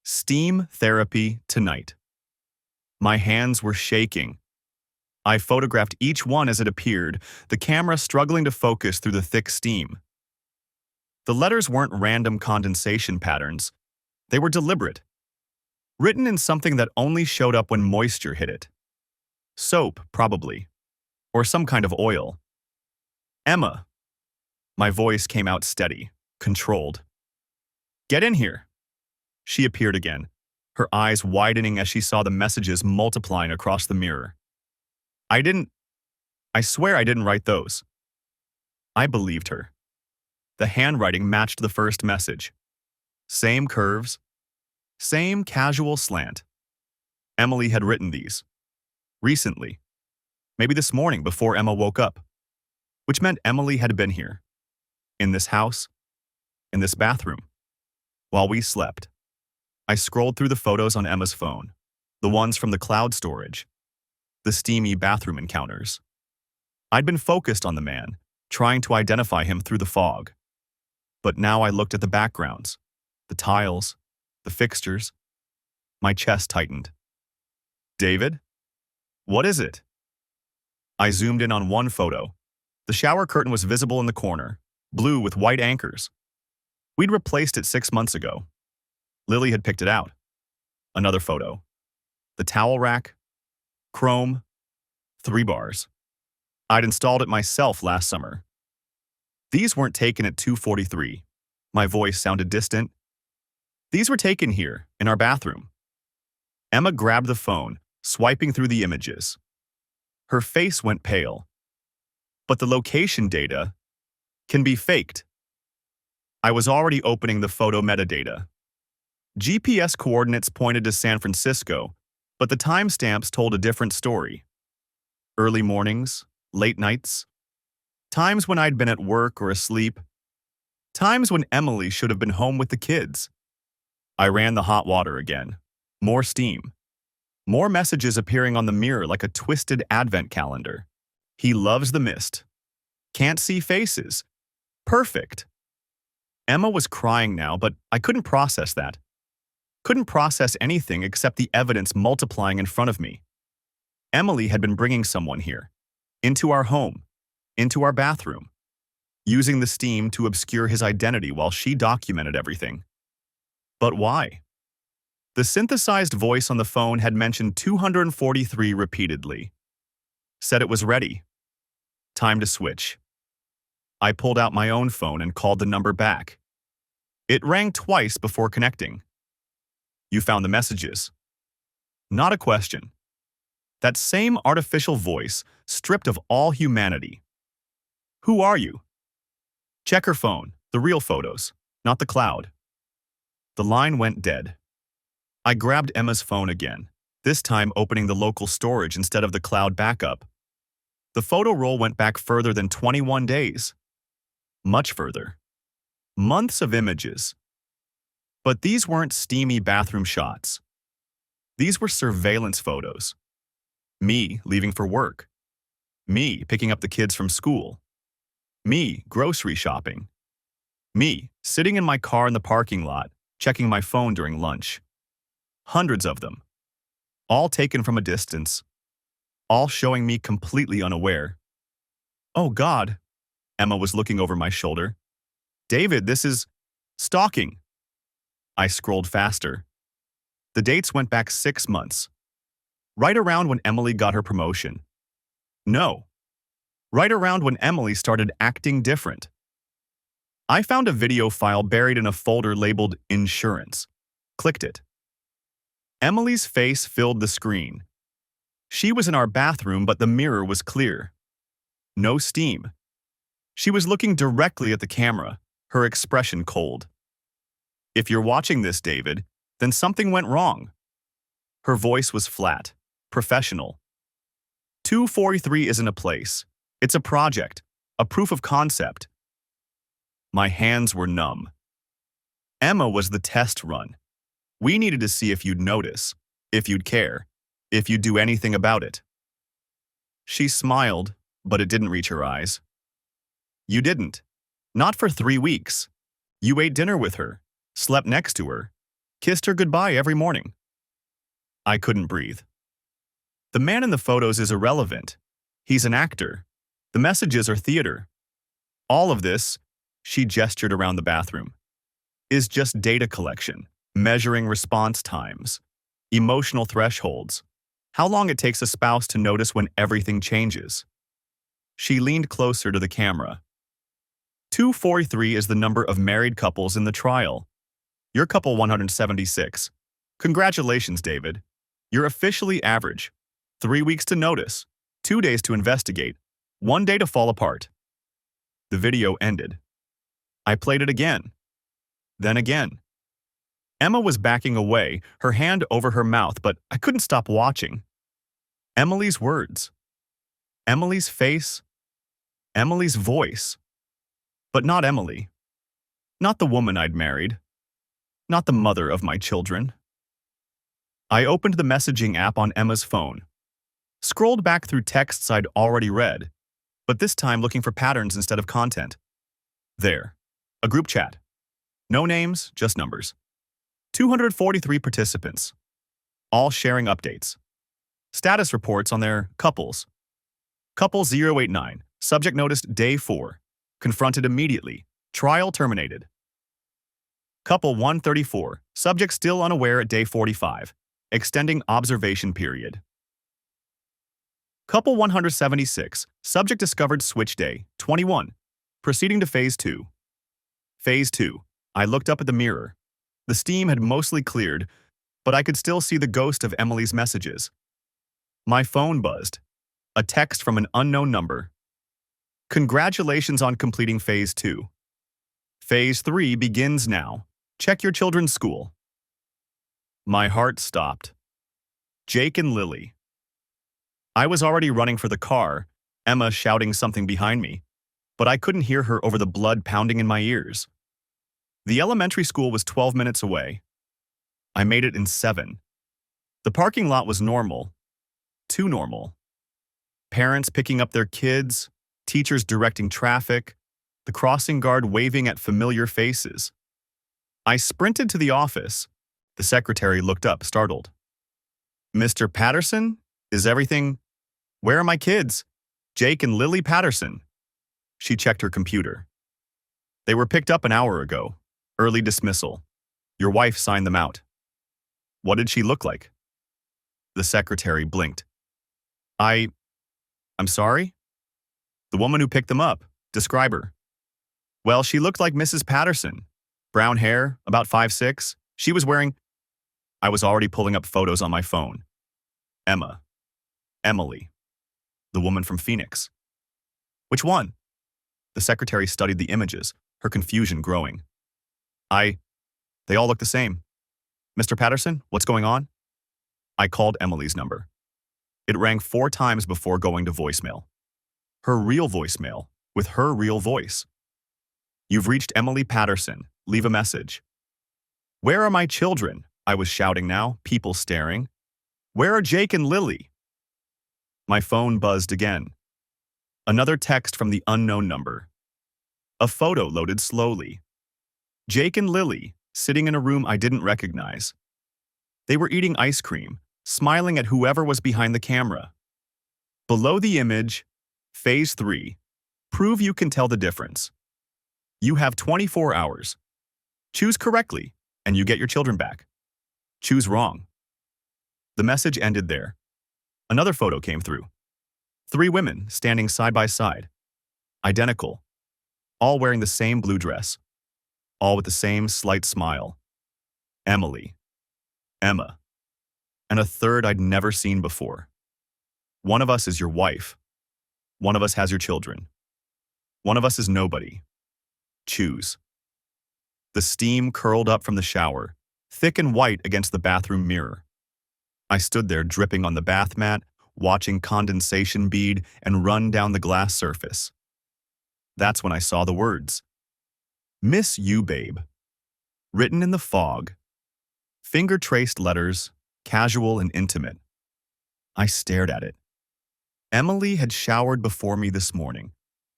Steam therapy tonight. My hands were shaking. I photographed each one as it appeared, the camera struggling to focus through the thick steam. The letters weren't random condensation patterns. They were deliberate. Written in something that only showed up when moisture hit it. Soap, probably. Or some kind of oil. Emma. My voice came out steady, controlled. Get in here. She appeared again, her eyes widening as she saw the messages multiplying across the mirror. I swear I didn't write those. I believed her. The handwriting matched the first message. Same curves. Same casual slant. Emily had written these. Recently. Maybe this morning before Emma woke up. Which meant Emily had been here. In this house. In this bathroom. While we slept. I scrolled through the photos on Emma's phone. The ones from the cloud storage. The steamy bathroom encounters. I'd been focused on the man, trying to identify him through the fog. But now I looked at the backgrounds, the tiles, the fixtures. My chest tightened. David? What is it? I zoomed in on one photo. The shower curtain was visible in the corner, blue with white anchors. We'd replaced it 6 months ago. Lily had picked it out. Another photo. The towel rack, chrome, 3 bars. I'd installed it myself last summer. These weren't taken at 243. My voice sounded distant. These were taken here, in our bathroom. Emma grabbed the phone, swiping through the images. Her face went pale. But the location data can be faked. I was already opening the photo metadata. GPS coordinates pointed to San Francisco, but the timestamps told a different story. Early mornings, late nights, times when I'd been at work or asleep, times when Emily should have been home with the kids. I ran the hot water again. More steam. More messages appearing on the mirror like a twisted advent calendar. He loves the mist. Can't see faces. Perfect. Emma was crying now, but I couldn't process that. Couldn't process anything except the evidence multiplying in front of me. Emily had been bringing someone here, into our home, into our bathroom, using the steam to obscure his identity while she documented everything. But why? The synthesized voice on the phone had mentioned 243 repeatedly. Said it was ready. Time to switch. I pulled out my own phone and called the number back. It rang twice before connecting. You found the messages. Not a question. That same artificial voice, stripped of all humanity. Who are you? Check her phone, the real photos, not the cloud. The line went dead. I grabbed Emma's phone again, this time opening the local storage instead of the cloud backup. The photo roll went back further than 21 days. Much further. Months of images. But these weren't steamy bathroom shots. These were surveillance photos. Me leaving for work. Me picking up the kids from school. Me grocery shopping. Me sitting in my car in the parking lot, checking my phone during lunch. Hundreds of them. All taken from a distance. All showing me completely unaware. Oh God, Emma was looking over my shoulder. David, this is stalking. I scrolled faster. The dates went back 6 months. Right around when Emily got her promotion. No. Right around when Emily started acting different. I found a video file buried in a folder labeled Insurance. Clicked it. Emily's face filled the screen. She was in our bathroom, but the mirror was clear. No steam. She was looking directly at the camera, her expression cold. If you're watching this, David, then something went wrong. Her voice was flat, professional. 243 isn't a place. It's a project, a proof of concept. My hands were numb. Emma was the test run. We needed to see if you'd notice, if you'd care, if you'd do anything about it. She smiled, but it didn't reach her eyes. You didn't. Not for 3 weeks. You ate dinner with her, slept next to her, kissed her goodbye every morning. I couldn't breathe. The man in the photos is irrelevant. He's an actor. The messages are theater. All of this, she gestured around the bathroom, is just data collection, measuring response times, emotional thresholds, how long it takes a spouse to notice when everything changes. She leaned closer to the camera. 243 is the number of married couples in the trial. You're couple 176. Congratulations, David. You're officially average. 3 weeks to notice, 2 days to investigate, 1 day to fall apart. The video ended. I played it again. Then again. Emma was backing away, her hand over her mouth, but I couldn't stop watching. Emily's words. Emily's face. Emily's voice. But not Emily. Not the woman I'd married. Not the mother of my children. I opened the messaging app on Emma's phone. Scrolled back through texts I'd already read, but this time looking for patterns instead of content. There. A group chat. No names, just numbers. 243 participants. All sharing updates. Status reports on their couples. Couple 089. Subject noticed day 4. Confronted immediately. Trial terminated. Couple 134. Subject still unaware at day 45. Extending observation period. Couple 176. Subject discovered switch day 21. Proceeding to phase 2. Phase 2. I looked up at the mirror. The steam had mostly cleared, but I could still see the ghost of Emily's messages. My phone buzzed. A text from an unknown number. Congratulations on completing phase 2. Phase 3 begins now. Check your children's school. My heart stopped. Jake and Lily. I was already running for the car, Emma shouting something behind me, but I couldn't hear her over the blood pounding in my ears. The elementary school was 12 minutes away. I made it in 7. The parking lot was normal. Too normal. Parents picking up their kids, teachers directing traffic, the crossing guard waving at familiar faces. I sprinted to the office. The secretary looked up, startled. Mr. Patterson? Is everything... Where are my kids? Jake and Lily Patterson. She checked her computer. They were picked up an hour ago. Early dismissal. Your wife signed them out. What did she look like? The secretary blinked. I'm sorry? The woman who picked them up. Describe her. Well, she looked like Mrs. Patterson. Brown hair, about 5'6". She was wearing... I was already pulling up photos on my phone. Emily. The woman from Phoenix. Which one? The secretary studied the images, her confusion growing. They all look the same. Mr. Patterson, what's going on? I called Emily's number. It rang 4 times before going to voicemail. Her real voicemail, with her real voice. You've reached Emily Patterson. Leave a message. Where are my children? I was shouting now, people staring. Where are Jake and Lily? My phone buzzed again. Another text from the unknown number. A photo loaded slowly. Jake and Lily, sitting in a room I didn't recognize. They were eating ice cream, smiling at whoever was behind the camera. Below the image, Phase 3. Prove you can tell the difference. You have 24 hours. Choose correctly, and you get your children back. Choose wrong. The message ended there. Another photo came through. 3 women standing side by side. Identical. All wearing the same blue dress. All with the same slight smile. Emily. Emma. And a third I'd never seen before. One of us is your wife. One of us has your children. One of us is nobody. Choose. The steam curled up from the shower, thick and white against the bathroom mirror. I stood there dripping on the bath mat, watching condensation bead and run down the glass surface. That's when I saw the words. Miss you, babe. Written in the fog. Finger-traced letters, casual and intimate. I stared at it. Emily had showered before me this morning.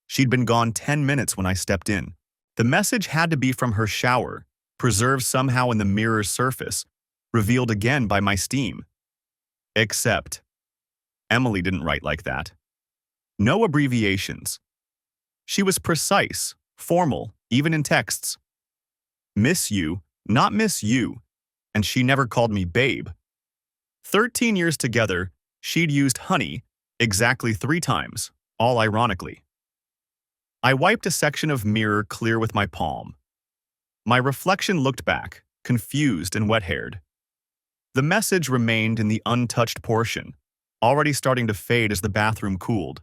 She'd been gone 10 minutes when I stepped in. The message had to be from her shower, preserved somehow in the mirror's surface, revealed again by my steam. Except, Emily didn't write like that. No abbreviations. She was precise, formal, even in texts. Miss you, not miss you, and she never called me babe. 13 years together, she'd used honey exactly 3 times, all ironically. I wiped a section of mirror clear with my palm. My reflection looked back, confused and wet-haired. The message remained in the untouched portion, already starting to fade as the bathroom cooled.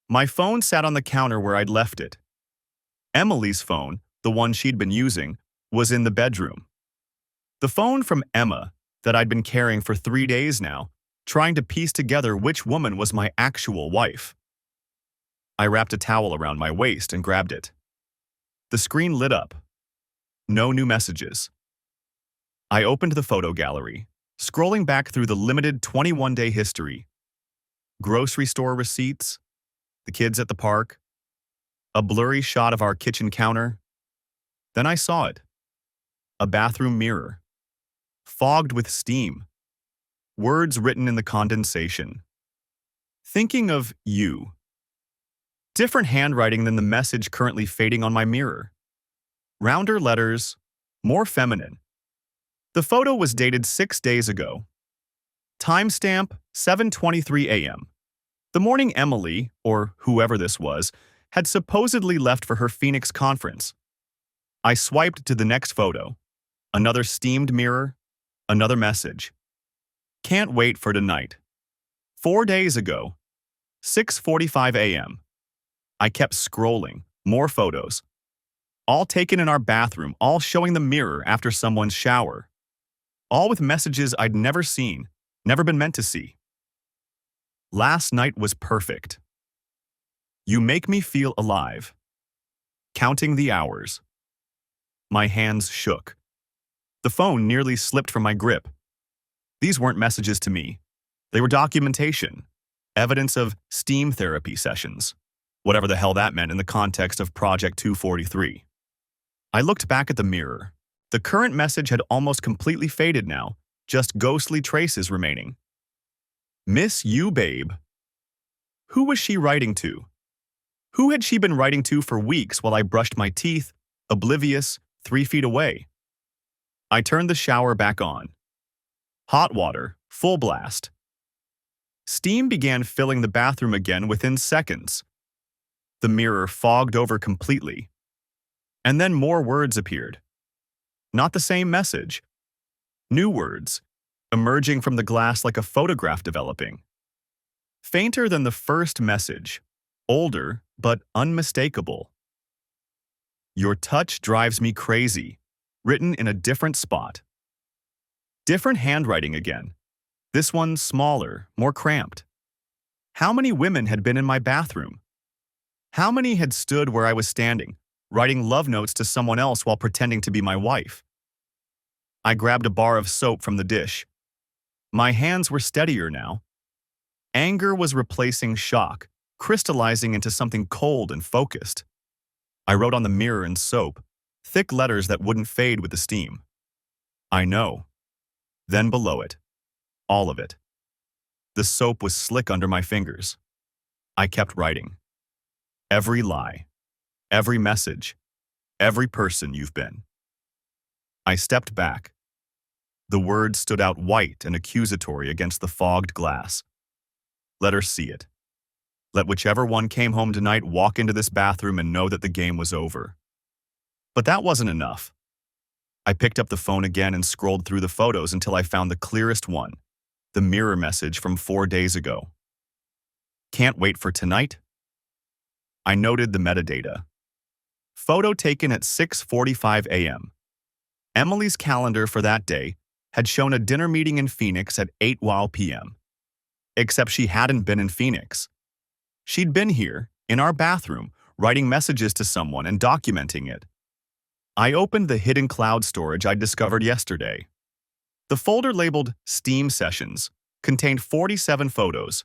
My phone sat on the counter where I'd left it. Emily's phone, the one she'd been using, was in the bedroom. The phone from Emma that I'd been carrying for 3 days now, trying to piece together which woman was my actual wife. I wrapped a towel around my waist and grabbed it. The screen lit up. No new messages. I opened the photo gallery, scrolling back through the limited 21-day history. Grocery store receipts, the kids at the park, a blurry shot of our kitchen counter. Then I saw it. A bathroom mirror. Fogged with steam. Words written in the condensation. Thinking of you. Different handwriting than the message currently fading on my mirror. Rounder letters, more feminine. The photo was dated 6 days ago. Timestamp 7:23 a.m. The morning Emily, or whoever this was, had supposedly left for her Phoenix conference. I swiped to the next photo. Another steamed mirror, another message. Can't wait for tonight. 4 days ago, 6:45 a.m. I kept scrolling, more photos. All taken in our bathroom, all showing the mirror after someone's shower. All with messages I'd never seen, never been meant to see. Last night was perfect. You make me feel alive. Counting the hours. My hands shook. The phone nearly slipped from my grip. These weren't messages to me. They were documentation, evidence of steam therapy sessions, whatever the hell that meant in the context of Project 243. I looked back at the mirror. The current message had almost completely faded now, just ghostly traces remaining. Miss you, babe. Who was she writing to? Who had she been writing to for weeks while I brushed my teeth, oblivious, 3 feet away? I turned the shower back on. Hot water, full blast. Steam began filling the bathroom again within seconds. The mirror fogged over completely. And then more words appeared. Not the same message. New words, emerging from the glass like a photograph developing. Fainter than the first message, older but unmistakable. Your touch drives me crazy, written in a different spot. Different handwriting again. This one smaller, more cramped. How many women had been in my bathroom? How many had stood where I was standing, writing love notes to someone else while pretending to be my wife? I grabbed a bar of soap from the dish. My hands were steadier now. Anger was replacing shock, crystallizing into something cold and focused. I wrote on the mirror in soap, thick letters that wouldn't fade with the steam. I know. Then below it, all of it. The soap was slick under my fingers. I kept writing. Every lie, every message, every person you've been. I stepped back. The words stood out white and accusatory against the fogged glass. Let her see it. Let whichever one came home tonight walk into this bathroom and know that the game was over. But that wasn't enough. I picked up the phone again and scrolled through the photos until I found the clearest one, the mirror message from 4 days ago. Can't wait for tonight? I noted the metadata. Photo taken at 6:45 a.m. Emily's calendar for that day had shown a dinner meeting in Phoenix at 8 p.m. Except she hadn't been in Phoenix. She'd been here, in our bathroom, writing messages to someone and documenting it. I opened the hidden cloud storage I'd discovered yesterday. The folder labeled Steam Sessions contained 47 photos.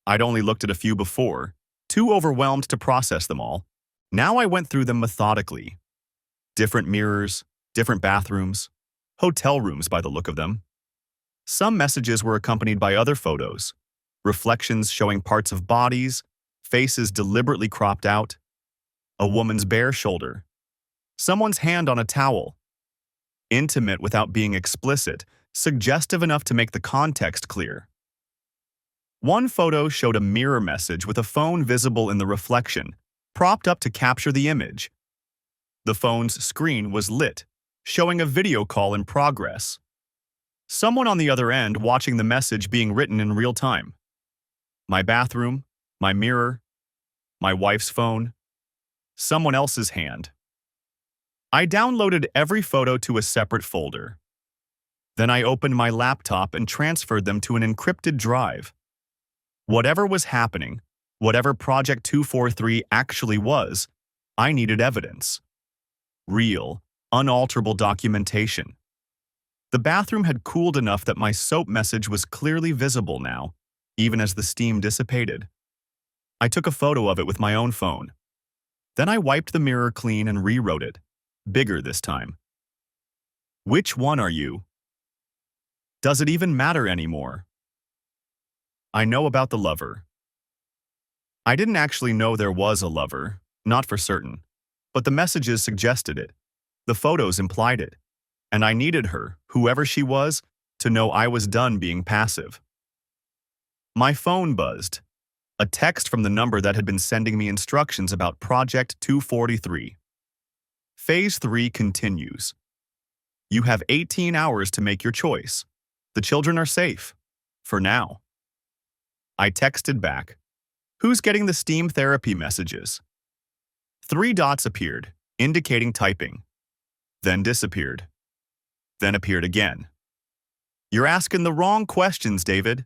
I'd only looked at a few before, too overwhelmed to process them all. Now I went through them methodically. Different mirrors, different bathrooms, hotel rooms by the look of them. Some messages were accompanied by other photos, reflections showing parts of bodies, faces deliberately cropped out, a woman's bare shoulder, someone's hand on a towel. Intimate without being explicit, suggestive enough to make the context clear. One photo showed a mirror message with a phone visible in the reflection, propped up to capture the image. The phone's screen was lit, showing a video call in progress. Someone on the other end watching the message being written in real time. My bathroom, my mirror, my wife's phone, someone else's hand. I downloaded every photo to a separate folder. Then I opened my laptop and transferred them to an encrypted drive. Whatever was happening, whatever Project 243 actually was, I needed evidence. Real, unalterable documentation. The bathroom had cooled enough that my soap message was clearly visible now, even as the steam dissipated. I took a photo of it with my own phone. Then I wiped the mirror clean and rewrote it, bigger this time. Which one are you? Does it even matter anymore? I know about the lover. I didn't actually know there was a lover, not for certain, but the messages suggested it. The photos implied it. And I needed her, whoever she was, to know I was done being passive. My phone buzzed. A text from the number that had been sending me instructions about Project 243. Phase 3 continues. You have 18 hours to make your choice. The children are safe. For now. I texted back. Who's getting the steam therapy messages? 3 dots appeared, indicating typing. Then disappeared. Then appeared again. You're asking the wrong questions, David.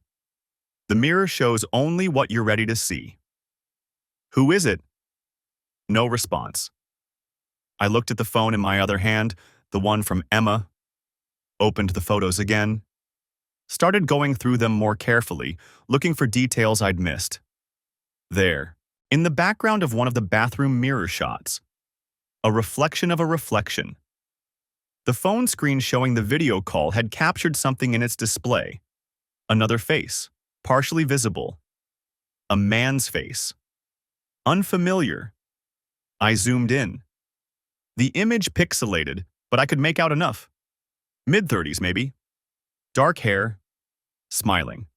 The mirror shows only what you're ready to see. Who is it? No response. I looked at the phone in my other hand, the one from Emma, opened the photos again, started going through them more carefully, looking for details I'd missed. There, in the background of one of the bathroom mirror shots, a reflection of a reflection. The phone screen showing the video call had captured something in its display. Another face, partially visible. A man's face. Unfamiliar. I zoomed in. The image pixelated, but I could make out enough. Mid-30s, maybe. Dark hair. Smiling.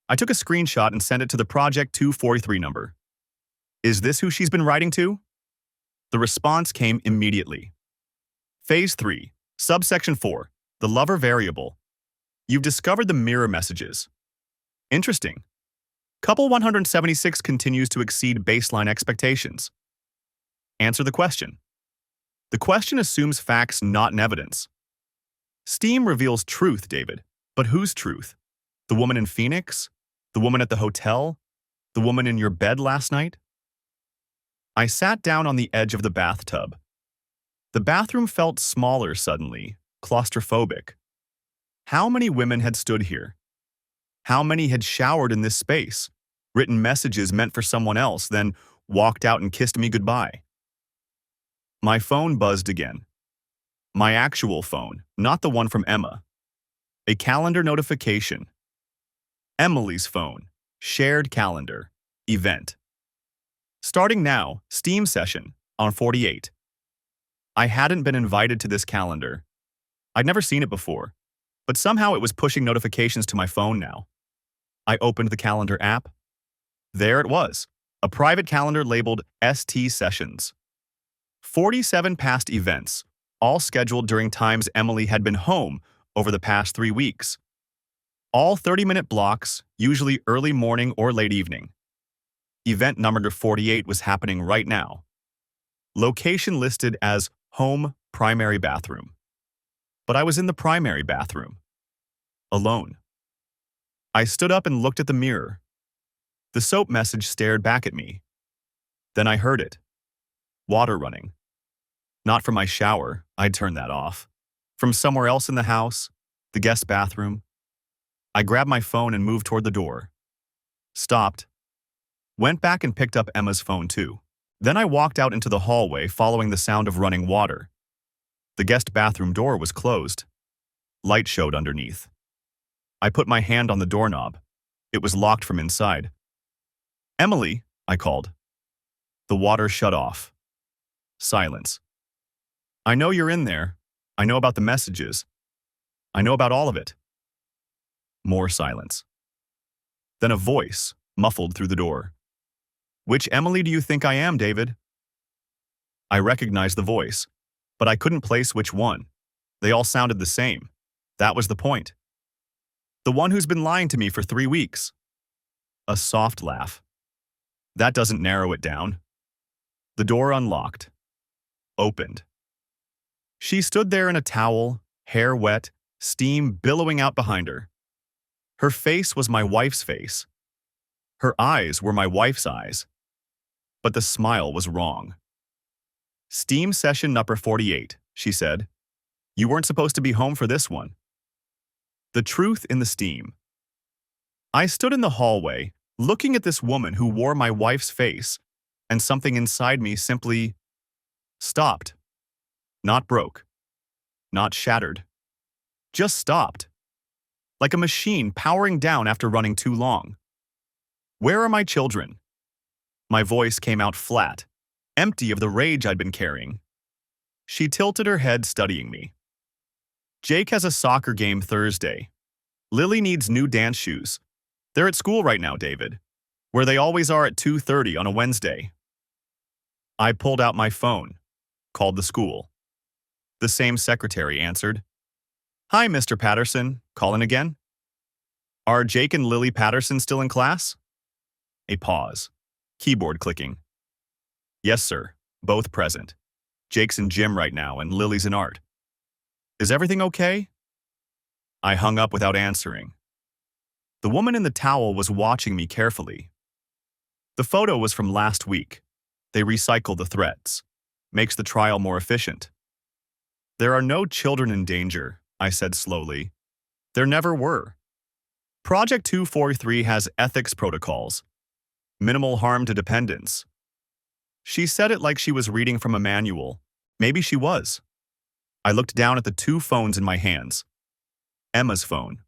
I took a screenshot and sent it to the Project 243 number. Is this who she's been writing to? The response came immediately. Phase 3, Subsection 4, the lover variable. You've discovered the mirror messages. Interesting. Couple 176 continues to exceed baseline expectations. Answer the question. The question assumes facts, not an evidence. Steam reveals truth, David. But whose truth? The woman in Phoenix? The woman at the hotel? The woman in your bed last night? I sat down on the edge of the bathtub. The bathroom felt smaller suddenly, claustrophobic. How many women had stood here? How many had showered in this space, written messages meant for someone else, then walked out and kissed me goodbye? My phone buzzed again. My actual phone, not the one from Emma. A calendar notification. Emily's phone. Shared calendar. Event. Starting now, Steam session on 48. I hadn't been invited to this calendar. I'd never seen it before, but somehow it was pushing notifications to my phone now. I opened the calendar app. There it was, a private calendar labeled ST Sessions. 47 past events, all scheduled during times Emily had been home over the past 3 weeks. All 30-minute blocks, usually early morning or late evening. Event number 48 was happening right now. Location listed as home primary bathroom. But I was in the primary bathroom. Alone. I stood up and looked at the mirror. The soap message stared back at me. Then I heard it. Water running. Not from my shower, I'd turned that off. From somewhere else in the house, the guest bathroom. I grabbed my phone and moved toward the door. Stopped. Went back and picked up Emma's phone too. Then I walked out into the hallway following the sound of running water. The guest bathroom door was closed. Light showed underneath. I put my hand on the doorknob. It was locked from inside. Emily, I called. The water shut off. Silence. I know you're in there. I know about the messages. I know about all of it. More silence. Then a voice, muffled through the door. Which Emily do you think I am, David? I recognized the voice, but I couldn't place which one. They all sounded the same. That was the point. The one who's been lying to me for 3 weeks. A soft laugh. That doesn't narrow it down. The door unlocked. Opened. She stood there in a towel, hair wet, steam billowing out behind her. Her face was my wife's face. Her eyes were my wife's eyes. But the smile was wrong. Steam session number 48, she said. You weren't supposed to be home for this one. The truth in the steam. I stood in the hallway, looking at this woman who wore my wife's face, and something inside me simply stopped. Not broke. Not shattered. Just stopped. Like a machine powering down after running too long. Where are my children? My voice came out flat, empty of the rage I'd been carrying. She tilted her head, studying me. Jake has a soccer game Thursday. Lily needs new dance shoes. They're at school right now, David, where they always are at 2:30 on a Wednesday. I pulled out my phone, called the school. The same secretary answered. Hi, Mr. Patterson. Calling again? Are Jake and Lily Patterson still in class? A pause. Keyboard clicking. Yes, sir. Both present. Jake's in gym right now and Lily's in art. Is everything okay? I hung up without answering. The woman in the towel was watching me carefully. The photo was from last week. They recycle the threats. Makes the trial more efficient. There are no children in danger, I said slowly. There never were. Project 243 has ethics protocols. Minimal harm to dependents. She said it like she was reading from a manual. Maybe she was. I looked down at the 2 phones in my hands. Emma's phone.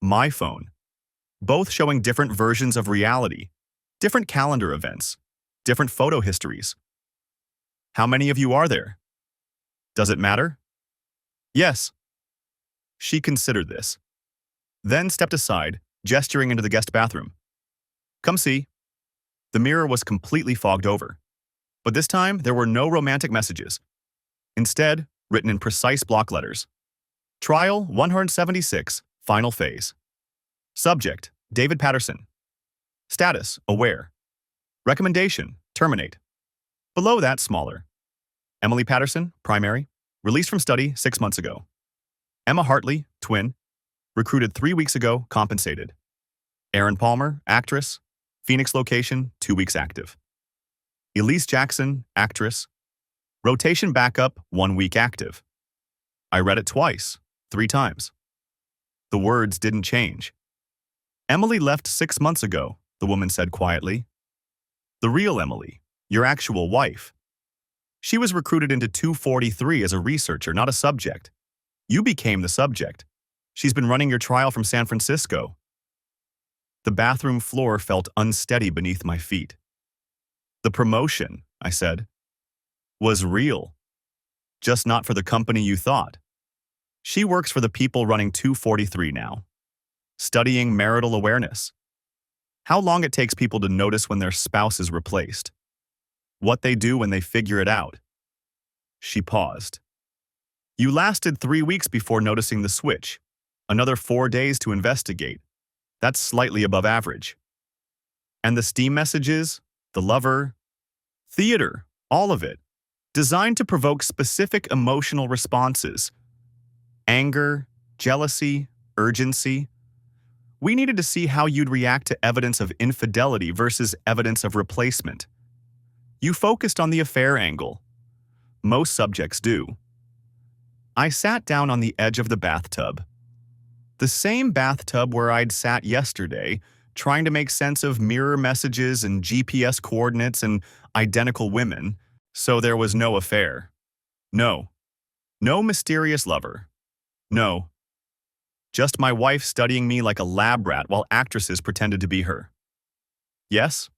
My phone. Both showing different versions of reality. Different calendar events. different photo histories. How many of you are there? Does it matter? Yes. She considered this, then stepped aside, gesturing into the guest bathroom. Come see. The mirror was completely fogged over. But this time, there were no romantic messages. Instead, written in precise block letters. Trial 176, final phase. Subject, David Patterson. Status, aware. Recommendation, terminate. Below that, smaller. Emily Patterson, primary, released from study 6 months ago. Emma Hartley, twin, recruited 3 weeks ago, compensated. Erin Palmer, actress, Phoenix location, 2 weeks active. Elise Jackson, actress, rotation backup, 1 week active. I read it twice, 3 times. The words didn't change. Emily left 6 months ago, the woman said quietly. The real Emily, your actual wife. She was recruited into 243 as a researcher, not a subject. You became the subject. She's been running your trial from San Francisco. The bathroom floor felt unsteady beneath my feet. The promotion, I said, was real. Just not for the company you thought. She works for the people running 243 now, studying marital awareness. How long it takes people to notice when their spouse is replaced. What they do when they figure it out. She paused. You lasted 3 weeks before noticing the switch. Another 4 days to investigate. That's slightly above average. And the steam messages, the lover, theater, all of it, designed to provoke specific emotional responses. Anger, jealousy, urgency. We needed to see how you'd react to evidence of infidelity versus evidence of replacement. You focused on the affair angle. Most subjects do. I sat down on the edge of the bathtub. The same bathtub where I'd sat yesterday, trying to make sense of mirror messages and GPS coordinates and identical women, so there was no affair. No. No mysterious lover. No. Just my wife studying me like a lab rat while actresses pretended to be her. Yes?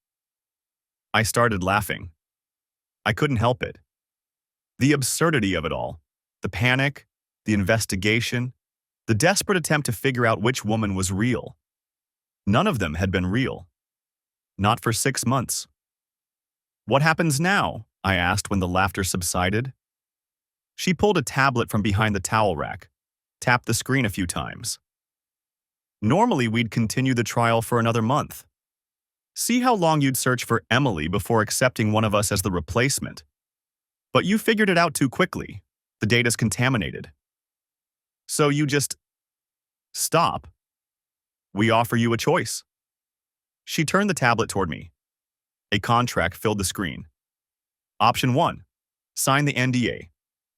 I started laughing. I couldn't help it. The absurdity of it all, the panic, the investigation, the desperate attempt to figure out which woman was real. None of them had been real. Not for 6 months. What happens now? I asked when the laughter subsided. She pulled a tablet from behind the towel rack, tapped the screen a few times. Normally, we'd continue the trial for another month. See how long you'd search for Emily before accepting one of us as the replacement. But you figured it out too quickly. The data's contaminated. So you just stop. We offer you a choice. She turned the tablet toward me. A contract filled the screen. Option 1. Sign the NDA.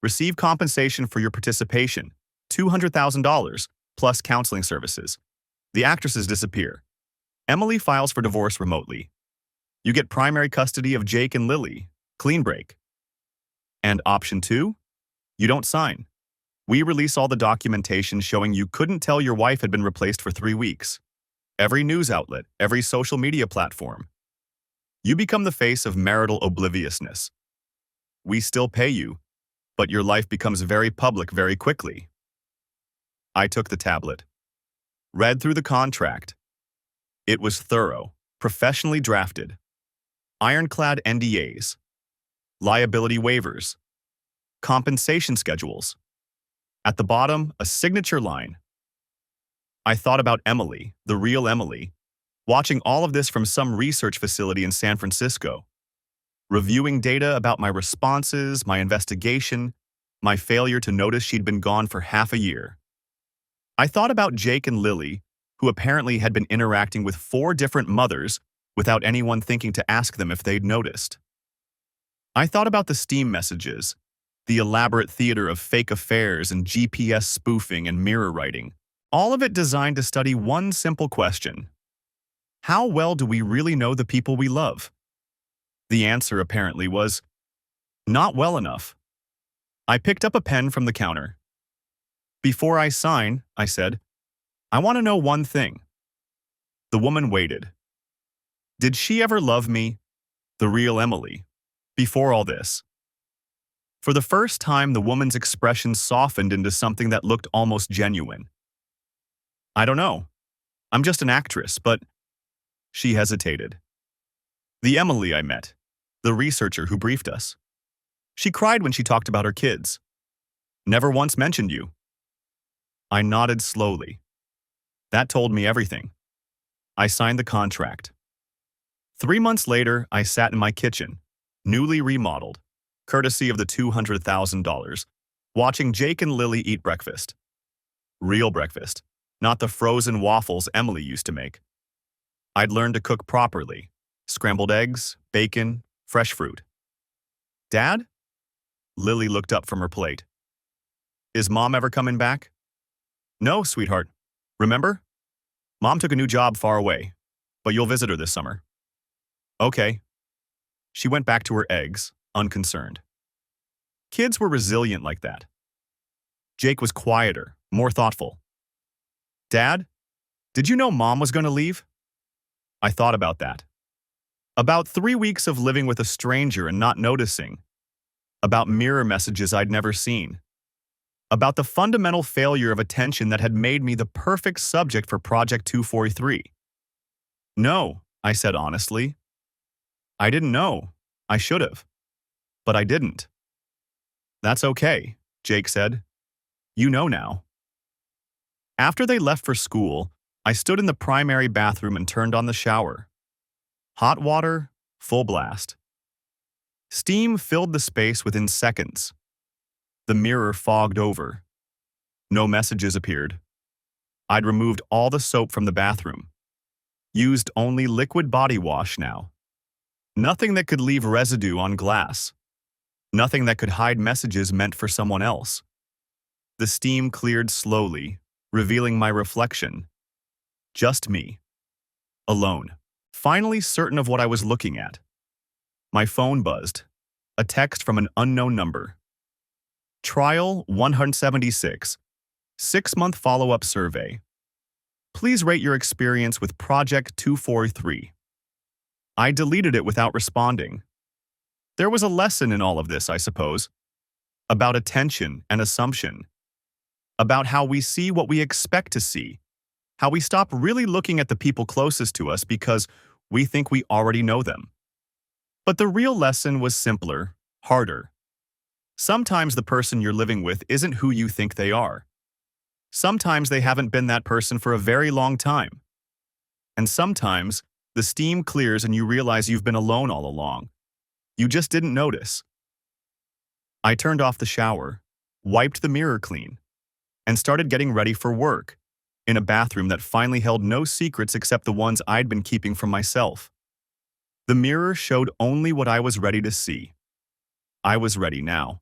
Receive compensation for your participation, $200,000, plus counseling services. The actresses disappear. Emily files for divorce remotely. You get primary custody of Jake and Lily. Clean break. And option 2? You don't sign. We release all the documentation showing you couldn't tell your wife had been replaced for 3 weeks. Every news outlet, every social media platform. You become the face of marital obliviousness. We still pay you, but your life becomes very public very quickly. I took the tablet. Read through the contract. It was thorough, professionally drafted. Ironclad NDAs. Liability waivers. Compensation schedules. At the bottom, a signature line. I thought about Emily, the real Emily, watching all of this from some research facility in San Francisco, reviewing data about my responses, my investigation, my failure to notice she'd been gone for half a year. I thought about Jake and Lily, who apparently had been interacting with 4 different mothers without anyone thinking to ask them if they'd noticed. I thought about the steam messages, the elaborate theater of fake affairs and GPS spoofing and mirror writing, all of it designed to study one simple question. How well do we really know the people we love? The answer apparently was, not well enough. I picked up a pen from the counter. Before I sign, I said, I want to know one thing. The woman waited. Did she ever love me? The real Emily. Before all this. For the first time, the woman's expression softened into something that looked almost genuine. I don't know. I'm just an actress, but she hesitated. The Emily I met, the researcher who briefed us. She cried when she talked about her kids. Never once mentioned you. I nodded slowly. That told me everything. I signed the contract. 3 months later, I sat in my kitchen, newly remodeled, courtesy of the $200,000, watching Jake and Lily eat breakfast. Real breakfast, not the frozen waffles Emily used to make. I'd learned to cook properly. Scrambled eggs, bacon, fresh fruit. Dad? Lily looked up from her plate. Is Mom ever coming back? No, sweetheart. Remember? Mom took a new job far away, but you'll visit her this summer. Okay. She went back to her eggs, unconcerned. Kids were resilient like that. Jake was quieter, more thoughtful. Dad, did you know Mom was going to leave? I thought about that. About 3 weeks of living with a stranger and not noticing. About mirror messages I'd never seen. About the fundamental failure of attention that had made me the perfect subject for Project 243. No, I said honestly. I didn't know. I should have. But I didn't. That's okay, Jake said. You know now. After they left for school, I stood in the primary bathroom and turned on the shower. Hot water, full blast. Steam filled the space within seconds. The mirror fogged over. No messages appeared. I'd removed all the soap from the bathroom. Used only liquid body wash now. Nothing that could leave residue on glass. Nothing that could hide messages meant for someone else. The steam cleared slowly, revealing my reflection. Just me. Alone. Finally certain of what I was looking at. My phone buzzed. A text from an unknown number. Trial 176. 6-month follow-up survey. Please rate your experience with Project 243. I deleted it without responding. There was a lesson in all of this, I suppose. About attention and assumption. About how we see what we expect to see. How we stop really looking at the people closest to us because we think we already know them. But the real lesson was simpler, harder. Sometimes the person you're living with isn't who you think they are. Sometimes they haven't been that person for a very long time. And sometimes the steam clears and you realize you've been alone all along. You just didn't notice. I turned off the shower, wiped the mirror clean, and started getting ready for work, in a bathroom that finally held no secrets except the ones I'd been keeping from myself. The mirror showed only what I was ready to see. I was ready now.